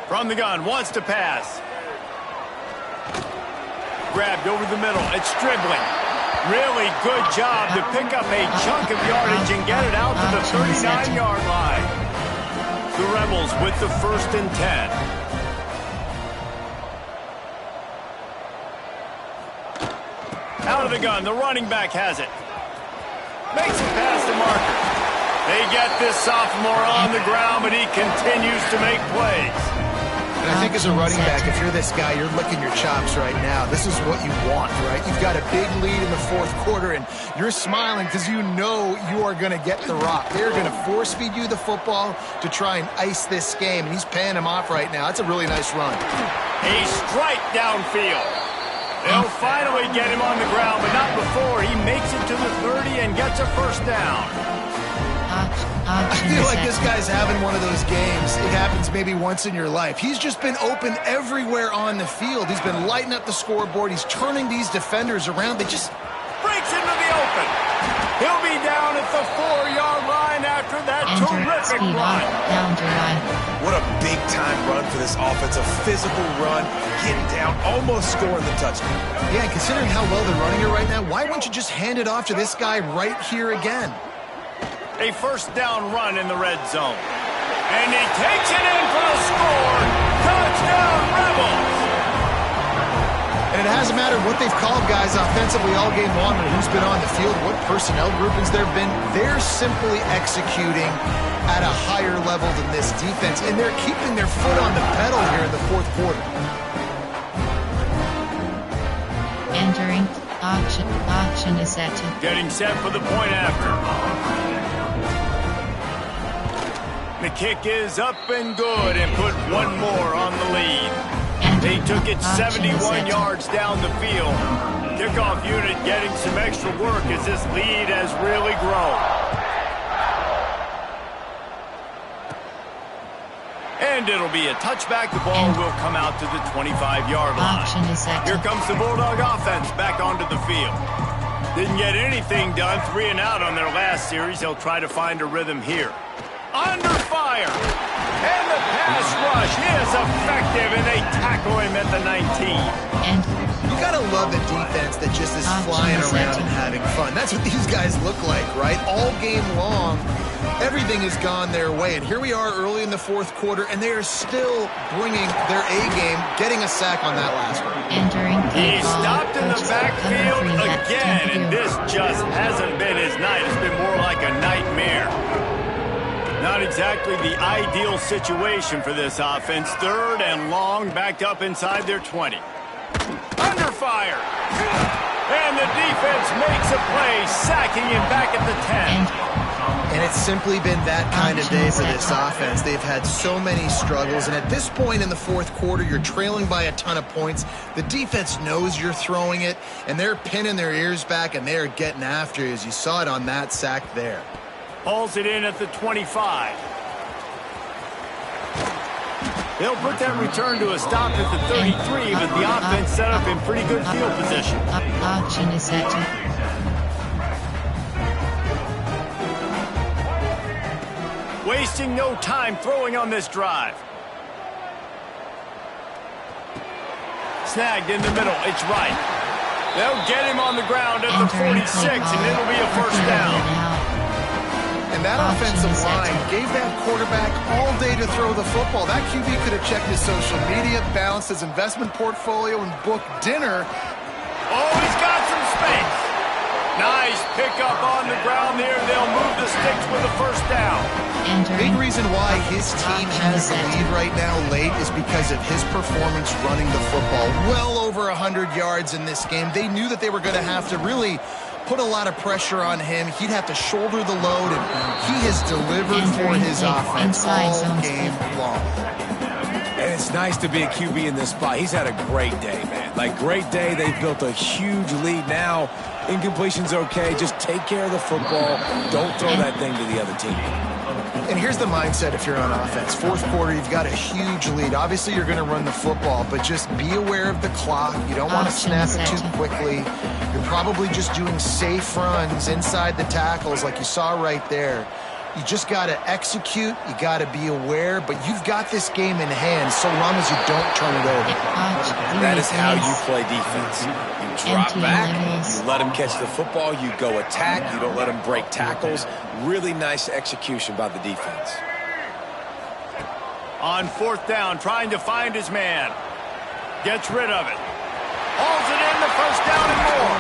From the gun, wants to pass. Grabbed over the middle. It's dribbling. Really good job to pick up a chunk of yardage and get it out to the 39-yard line. The Rebels with the 1st and 10. Out of the gun, the running back has it. Makes it past the marker. They get this sophomore on the ground, but he continues to make plays. And I think as a running back, if you're this guy, you're licking your chops right now. This is what you want, right? You've got a big lead in the 4th quarter, and you're smiling because you know you are going to get the rock. They're going to force-feed you the football to try and ice this game, and he's paying him off right now. That's a really nice run. A strike downfield. They'll finally get him on the ground, but not before he makes it to the 30 and gets a 1st down. I feel like this guy's having one of those games. It happens maybe once in your life. He's just been open everywhere on the field. He's been lighting up the scoreboard. He's turning these defenders around. They just breaks into the open. He'll be down at the 4-yard line after that terrific run. What a big-time run for this offense. A physical run, getting down, almost scoring the touchdown. Yeah, and considering how well they're running it right now, why wouldn't you just hand it off to this guy right here again? A 1st down run in the red zone. And he takes it in for the score. Touchdown, Rebels! And it hasn't mattered what they've called guys offensively all game long or who's been on the field, what personnel groupings there have been. They're simply executing at a higher level than this defense, and they're keeping their foot on the pedal here in the 4th quarter. Entering. Auction is set. Getting set for the point after. The kick is up and good and put one more on the lead. They took it 71 yards down the field. Kickoff unit getting some extra work as this lead has really grown. And it'll be a touchback. The ball will come out to the 25-yard line. Here comes the Bulldog offense back onto the field. Didn't get anything done. 3 and out on their last series. They'll try to find a rhythm here. Under fire. And the pass rush is effective, and they tackle him at the 19. You gotta love the defense that just is flying around and having fun. That's what these guys look like, right? All game long, everything has gone their way. And here we are early in the 4th quarter, and they are still bringing their A game, getting a sack on that last one. He stopped in the backfield again, and this just hasn't been his night. It's been more like a nightmare. Not exactly the ideal situation for this offense. 3rd and long, backed up inside their 20. Under fire. And the defense makes a play, sacking him back at the 10. And it's simply been that kind of day for this offense. They've had so many struggles, and at this point in the 4th quarter, you're trailing by a ton of points. The defense knows you're throwing it, and they're pinning their ears back, and they're getting after you, as you saw it on that sack there. Hauls it in at the 25. They'll put that return to a stop at the 33, but the offense set up in pretty good field position. Auction is set. Wasting no time throwing on this drive. Snagged in the middle. It's right. They'll get him on the ground at the 46, and it'll be a 1st down. And that offensive line gave that quarterback all day to throw the football. That QB could have checked his social media, balanced his investment portfolio, and booked dinner. Oh, he's got some space. Nice pickup on the ground there. They'll move the sticks with a 1st down. Big reason why his team has the lead right now late is because of his performance running the football. Well over 100 yards in this game. They knew that they were going to have to really put a lot of pressure on him. He'd have to shoulder the load, and he has delivered for his offense all game long. And it's nice to be a QB in this spot. He's had a great day, man. Like, great day. They've built a huge lead now. Incompletion's okay. Just take care of the football. Don't throw that thing to the other team. And here's the mindset if you're on offense. Fourth quarter, you've got a huge lead. Obviously, you're going to run the football, but just be aware of the clock. You don't want to snap it too quickly. You're probably just doing safe runs inside the tackles like you saw right there. You just got to execute. You got to be aware, but you've got this game in hand so long as you don't turn it over. That is how you play defense. You drop back, you let them catch the football, you go attack, you don't let them break tackles. Really nice execution by the defense. On fourth down, trying to find his man. Gets rid of it. Hauls it in, the first down and more.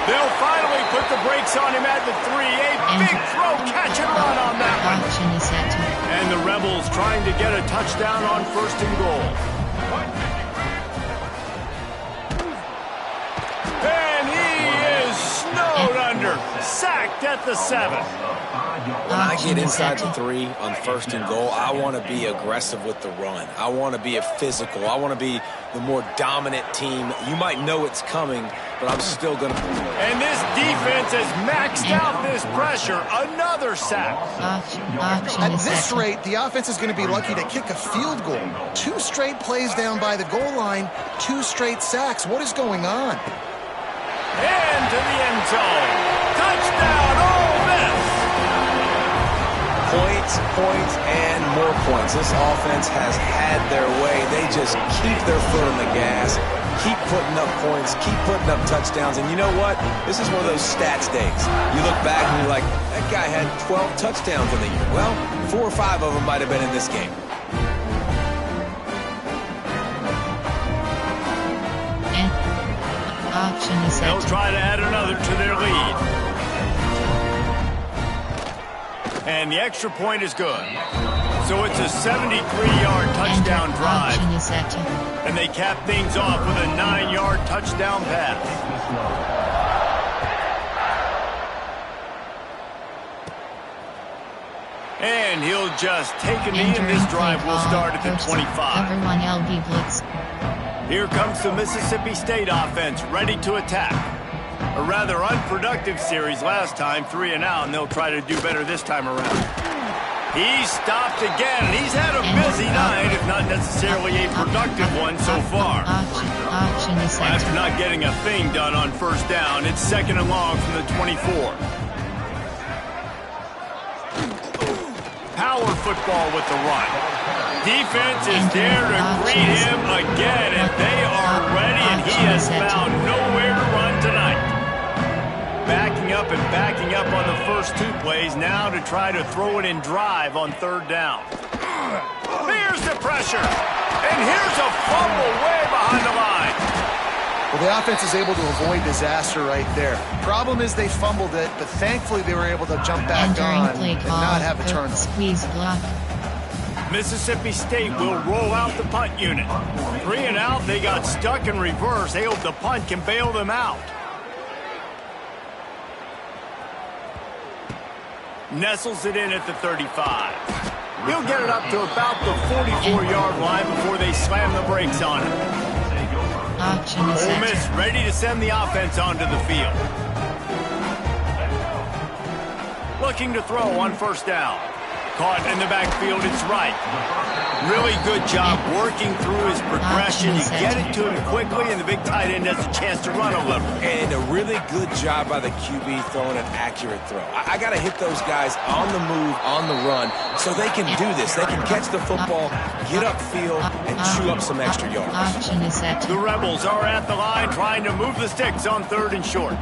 They'll finally put the brakes on him at the 3. A big throw, catch and run on that one. And the Rebels trying to get a touchdown on first and goal. And he is snowed under. Sacked at the 7. When I get inside the 3 on first and goal, I want to be aggressive with the run. I want to be a physical. I want to be the more dominant team. You might know it's coming, but I'm still going to. And this defense has maxed out this pressure. Another sack. At this rate, the offense is going to be lucky to kick a field goal. 2 straight plays down by the goal line, 2 straight sacks. What is going on? And to the end zone. Touchdown, Ole Miss. Points, points, and more points. This offense has had their way. They just keep their foot on the gas, keep putting up points, keep putting up touchdowns. And you know what? This is one of those stats days. You look back and you're like, that guy had 12 touchdowns in the year. Well, 4 or 5 of them might have been in this game. They'll try to add another to their lead. And the extra point is good. So it's a 73-yard touchdown drive. And they cap things off with a 9-yard touchdown pass. And he'll just take a knee, and this drive will start at the 25. Here comes the Mississippi State offense, ready to attack. A rather unproductive series last time, 3 and out, and they'll try to do better this time around. He's stopped again, and he's had a busy night, if not necessarily a productive one so far. After not getting a thing done on first down, it's 2nd and long from the 24. Power football with the run. Defense is there to greet him again, and they are ready, and he has found nowhere to run tonight. Backing up on the first 2 plays, now to try to throw it in drive on 3rd down. Here's the pressure, and here's a fumble way behind the line. Well, the offense is able to avoid disaster right there. Problem is they fumbled it, but thankfully they were able to jump back on and not have a turnover. Squeeze block. Mississippi State will roll out the punt unit. 3 and out, they got stuck in reverse. They hope the punt can bail them out. Nestles it in at the 35. He'll get it up to about the 44-yard line before they slam the brakes on him. Ole Miss ready to send the offense onto the field. Looking to throw on first down. Caught in the backfield, it's right. Really good job working through his progression. You get it to him quickly, and the big tight end has a chance to run a little. And a really good job by the QB throwing an accurate throw. I got to hit those guys on the move, on the run, so they can do this. They can catch the football, get upfield, and chew up some extra yards. The Rebels are at the line trying to move the sticks on 3rd and short.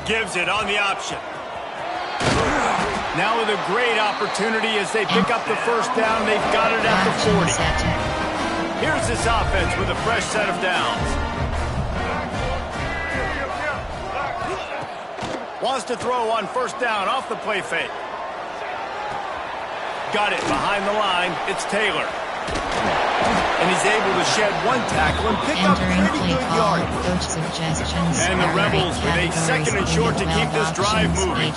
Gives it on the option. Now with a great opportunity as they pick up the first down. They've got it at the 40. Here's this offense with a fresh set of downs. Wants to throw on first down off the play fake. Got it behind the line. It's Taylor. And he's able to shed 1 tackle and pick up pretty good yardage. And the Rebels with a 2nd and short to keep this drive moving.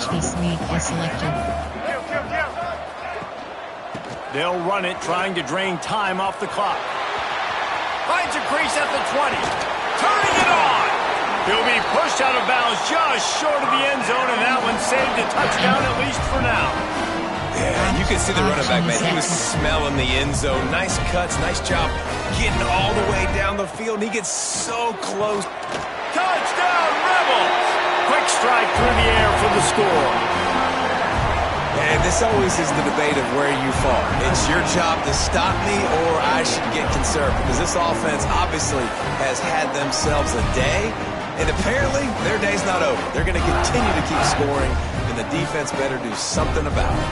They'll run it, trying to drain time off the clock. Finds a crease at the 20. Turning it on. He'll be pushed out of bounds just short of the end zone, and that one saved a touchdown at least for now. Yeah, you can see the running back, man. He was smelling the end zone. Nice cuts, nice job getting all the way down the field. He gets so close. Touchdown, Rebels! Quick strike through the air for the score. And this always is the debate of where you fall. It's your job to stop me, or I should get conservative, because this offense obviously has had themselves a day, and apparently their day's not over. They're going to continue to keep scoring, and the defense better do something about it.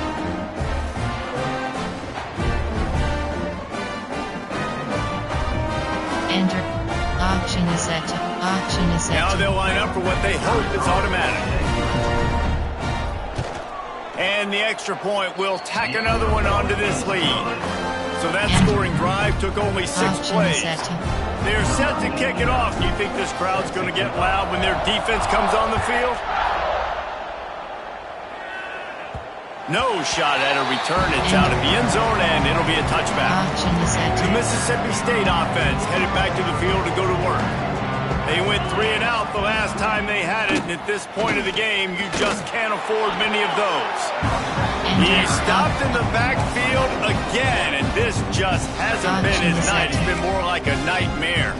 Enter. Auction is set. Auction is set. Now they'll line up for what they hope is automatic. And the extra point will tack another one onto this lead. So that scoring drive took only 6 plays. They're set to kick it off. Do you think this crowd's going to get loud when their defense comes on the field? No shot at a return. It's out of the end zone, and it'll be a touchback. The Mississippi State offense headed back to the field to go to work. They went 3 and out the last time they had it, and at this point of the game, you just can't afford many of those. He stopped in the backfield again, and this just hasn't been his night. It's been more like a nightmare.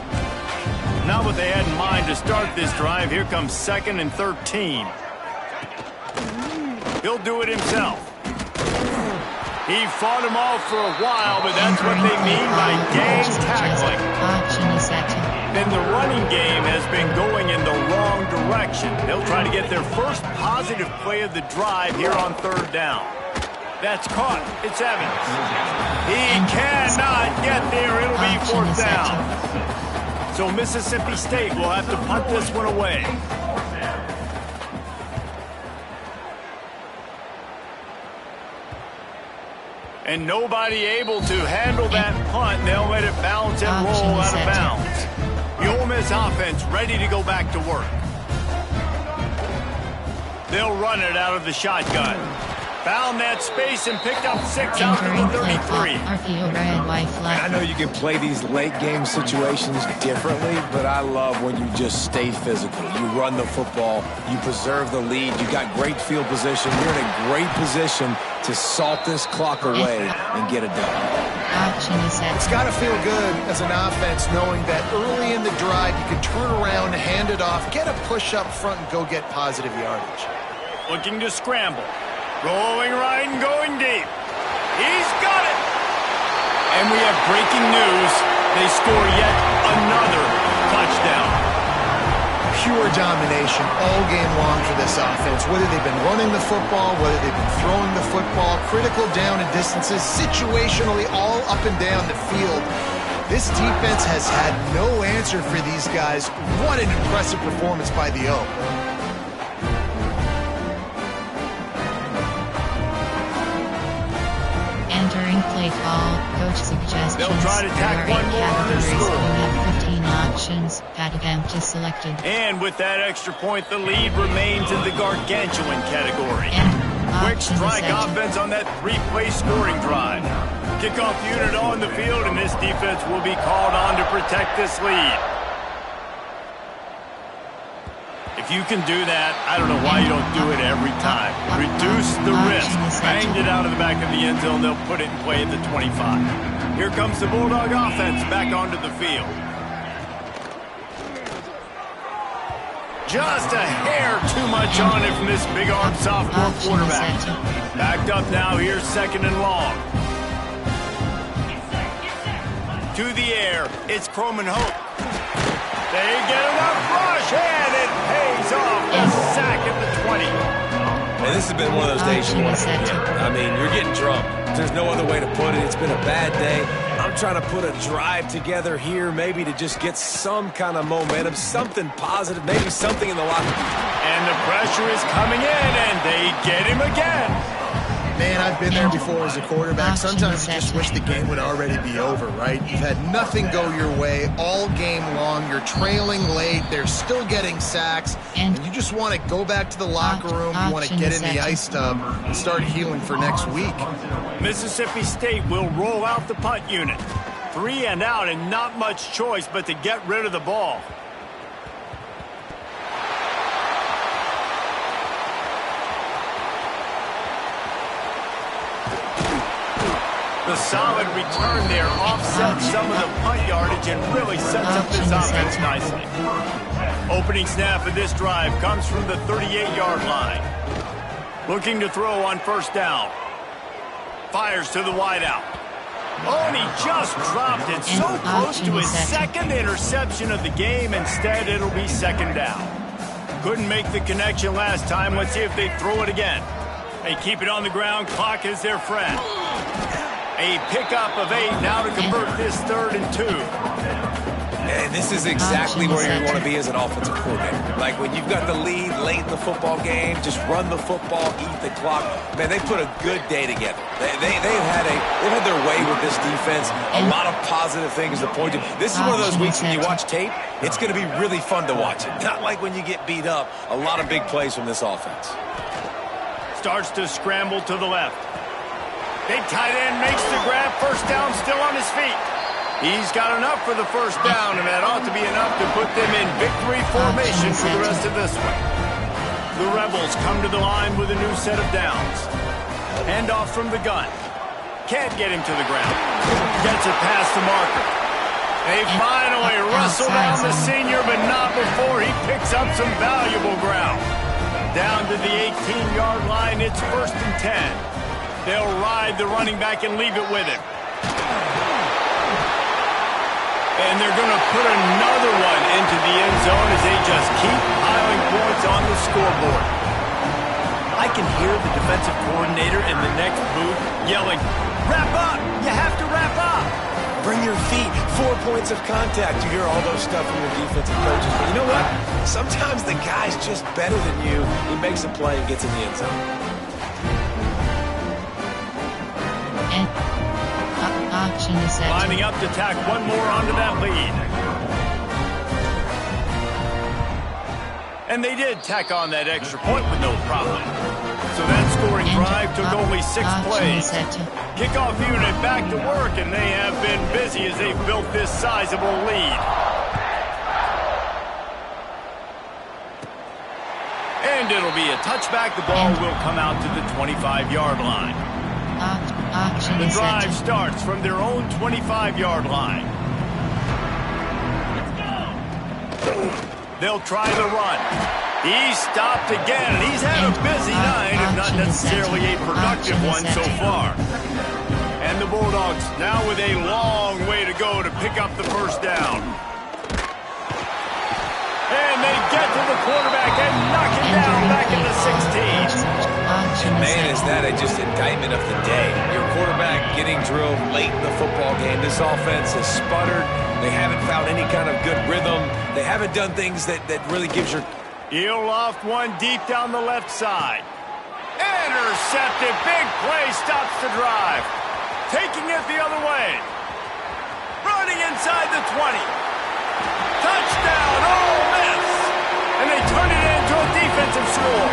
Not what they had in mind to start this drive. Here comes 2nd and 13. He'll do it himself. He fought him off for a while, but that's what they mean by gang tackling. And the running game has been going in the wrong direction. They'll try to get their first positive play of the drive here on 3rd down. That's caught. It's Evans. He cannot get there. It'll be 4th down. So Mississippi State will have to punt this one away. And nobody able to handle that punt. They'll let it bounce and roll out of bounds. The Ole Miss offense ready to go back to work. They'll run it out of the shotgun. Found that space and picked up 6 out to the 33. I know you can play these late game situations differently, but I love when you just stay physical. You run the football, you preserve the lead, you got great field position. You're in a great position to salt this clock away and get it done. It's got to feel good as an offense knowing that early in the drive you can turn around, hand it off, get a push up front, and go get positive yardage. Looking to scramble. Rolling right and going deep. He's got it. And we have breaking news. They score yet another touchdown. Pure domination all game long for this offense. Whether they've been running the football, whether they've been throwing the football, critical down and distances, situationally all up and down the field. This defense has had no answer for these guys. What an impressive performance by the O. Entering play call, coach suggestions. They'll try to tack one more on their score. We have 15 options, padded empty selected. And with that extra point, the lead remains in the gargantuan category. Quick strike offense on that 3-play scoring drive. Kickoff unit on the field, and this defense will be called on to protect this lead. If you can do that, I don't know why you don't do it every time. Reduce the risk. Banged it out of the back of the end zone. They'll put it in play at the 25. Here comes the Bulldog offense back onto the field. Just a hair too much on it from this big-arm sophomore quarterback. Backed up now. Here's 2nd and long. To the air. It's Croman Hope. They get enough rush, and it pays off. The sack at the 20. And this has been one of those days you want to forget. I mean, you're getting drunk. There's no other way to put it. It's been a bad day. I'm trying to put a drive together here, maybe to just get some kind of momentum, something positive, maybe something in the locker room. And the pressure is coming in, and they get him again. Man, I've been there before as a quarterback. Sometimes you just wish the game would already be over, right? You've had nothing go your way all game long. You're trailing late. They're still getting sacks. And you just want to go back to the locker room. You want to get in the ice tub and start healing for next week. Mississippi State will roll out the punt unit. 3 and out, and not much choice but to get rid of the ball. The solid return there offsets some of the punt yardage and really sets up this offense nicely. Opening snap of this drive comes from the 38-yard line. Looking to throw on first down. Fires to the wideout. Oh, and he just dropped it so close to his second interception of the game. Instead, it'll be second down. Couldn't make the connection last time. Let's see if they throw it again. They keep it on the ground. Clock is their friend. A pickup of 8 now to convert this 3rd and 2. And this is exactly where you want to be as an offensive coordinator. Like when you've got the lead late in the football game, just run the football, eat the clock. Man, they put a good day together. They've had their way with this defense. A lot of positive things to point to. This is one of those weeks when you watch tape, it's going to be really fun to watch it. Not like when you get beat up. A lot of big plays from this offense. Starts to scramble to the left. Big tight end makes the grab. First down, still on his feet. He's got enough for the first down, and that ought to be enough to put them in victory formation for the rest of this one. The Rebels come to the line with a new set of downs. Handoff from the gun. Can't get him to the ground. Gets it past the marker. They finally wrestle down the senior, but not before he picks up some valuable ground. Down to the 18-yard line, it's 1st and 10. They'll ride the running back and leave it with him. And they're going to put another one into the end zone as they just keep piling points on the scoreboard. I can hear the defensive coordinator in the next booth yelling, "Wrap up! You have to wrap up!" Bring your feet. 4 points of contact. You hear all those stuff from your defensive coaches. But you know what? Sometimes the guy's just better than you. He makes a play and gets in the end zone. Lining up to tack one more onto that lead. And they did tack on that extra point with no problem. So that scoring drive took only 6 plays. Kickoff unit back to work, and they have been busy as they've built this sizable lead. And it'll be a touchback. The ball will come out to the 25-yard line. The drive starts from their own 25-yard line. They'll try the run. He's stopped again, and he's had a busy night, if not necessarily a productive one so far. And the Bulldogs now with a long way to go to pick up the first down. And they get to the quarterback and knock it down back at the 16. Man, is that just indictment of the day. Your quarterback getting drilled late in the football game. This offense has sputtered. They haven't found any kind of good rhythm. They haven't done things that really gives your... He'll loft one deep down the left side. Intercepted. Big play stops the drive. Taking it the other way. Running inside the 20. Touchdown, Ole Miss. And they turn it into a defensive score.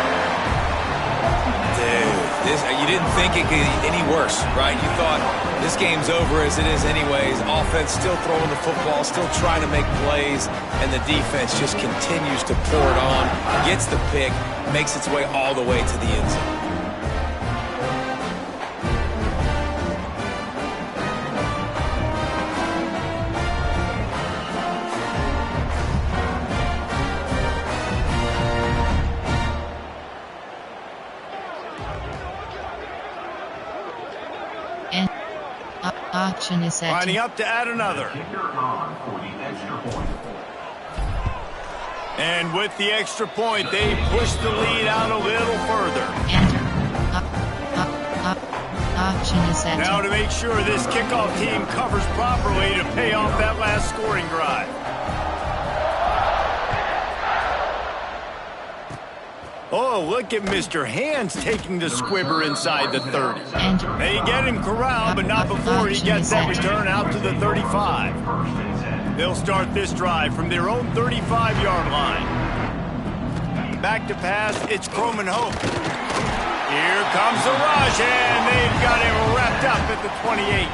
Dude, you didn't think it could get any worse, right? You thought this game's over as it is anyways. Offense still throwing the football, still trying to make plays, and the defense just continues to pour it on, gets the pick, makes its way all the way to the end zone. Auction is set. Lining up to add another. And with the extra point, they push the lead out a little further. Auction is set. Now to make sure this kickoff team covers properly to pay off that last scoring drive. Oh, look at Mr. Hands taking the squibber inside the 30. They get him corralled, but not before he gets that return out to the 35. They'll start this drive from their own 35-yard line. Back to pass, it's Croman Hope. Here comes the rush, and they've got him wrapped up at the 28.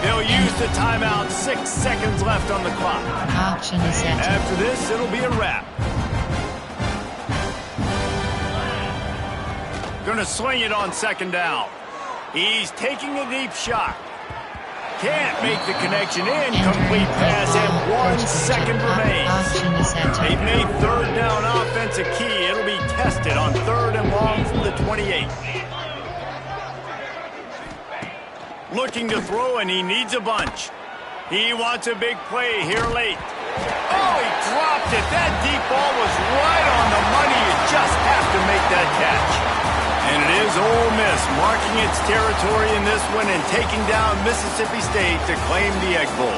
They'll use the timeout, 6 seconds left on the clock. After this, it'll be a wrap. Going to sling it on second down. He's taking a deep shot. Can't make the connection. Incomplete pass, and 1 second remains. They've made third down offense a key. It'll be tested on 3rd and long from the 28. Looking to throw, and he needs a bunch. He wants a big play here late. Oh, he dropped it. That deep ball was right on the money. You just have to make that catch. And it is Ole Miss marking its territory in this one and taking down Mississippi State to claim the Egg Bowl.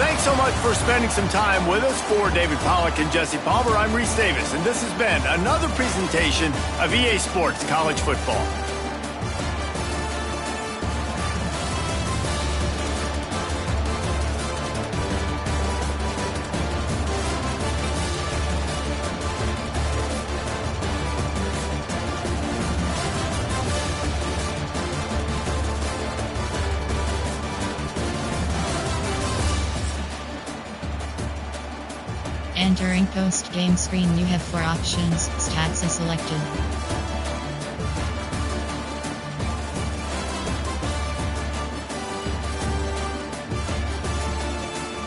Thanks so much for spending some time with us. For David Pollack and Jesse Palmer, I'm Reese Davis, and this has been another presentation of EA Sports College Football. Entering post-game screen, you have 4 options. Stats is selected.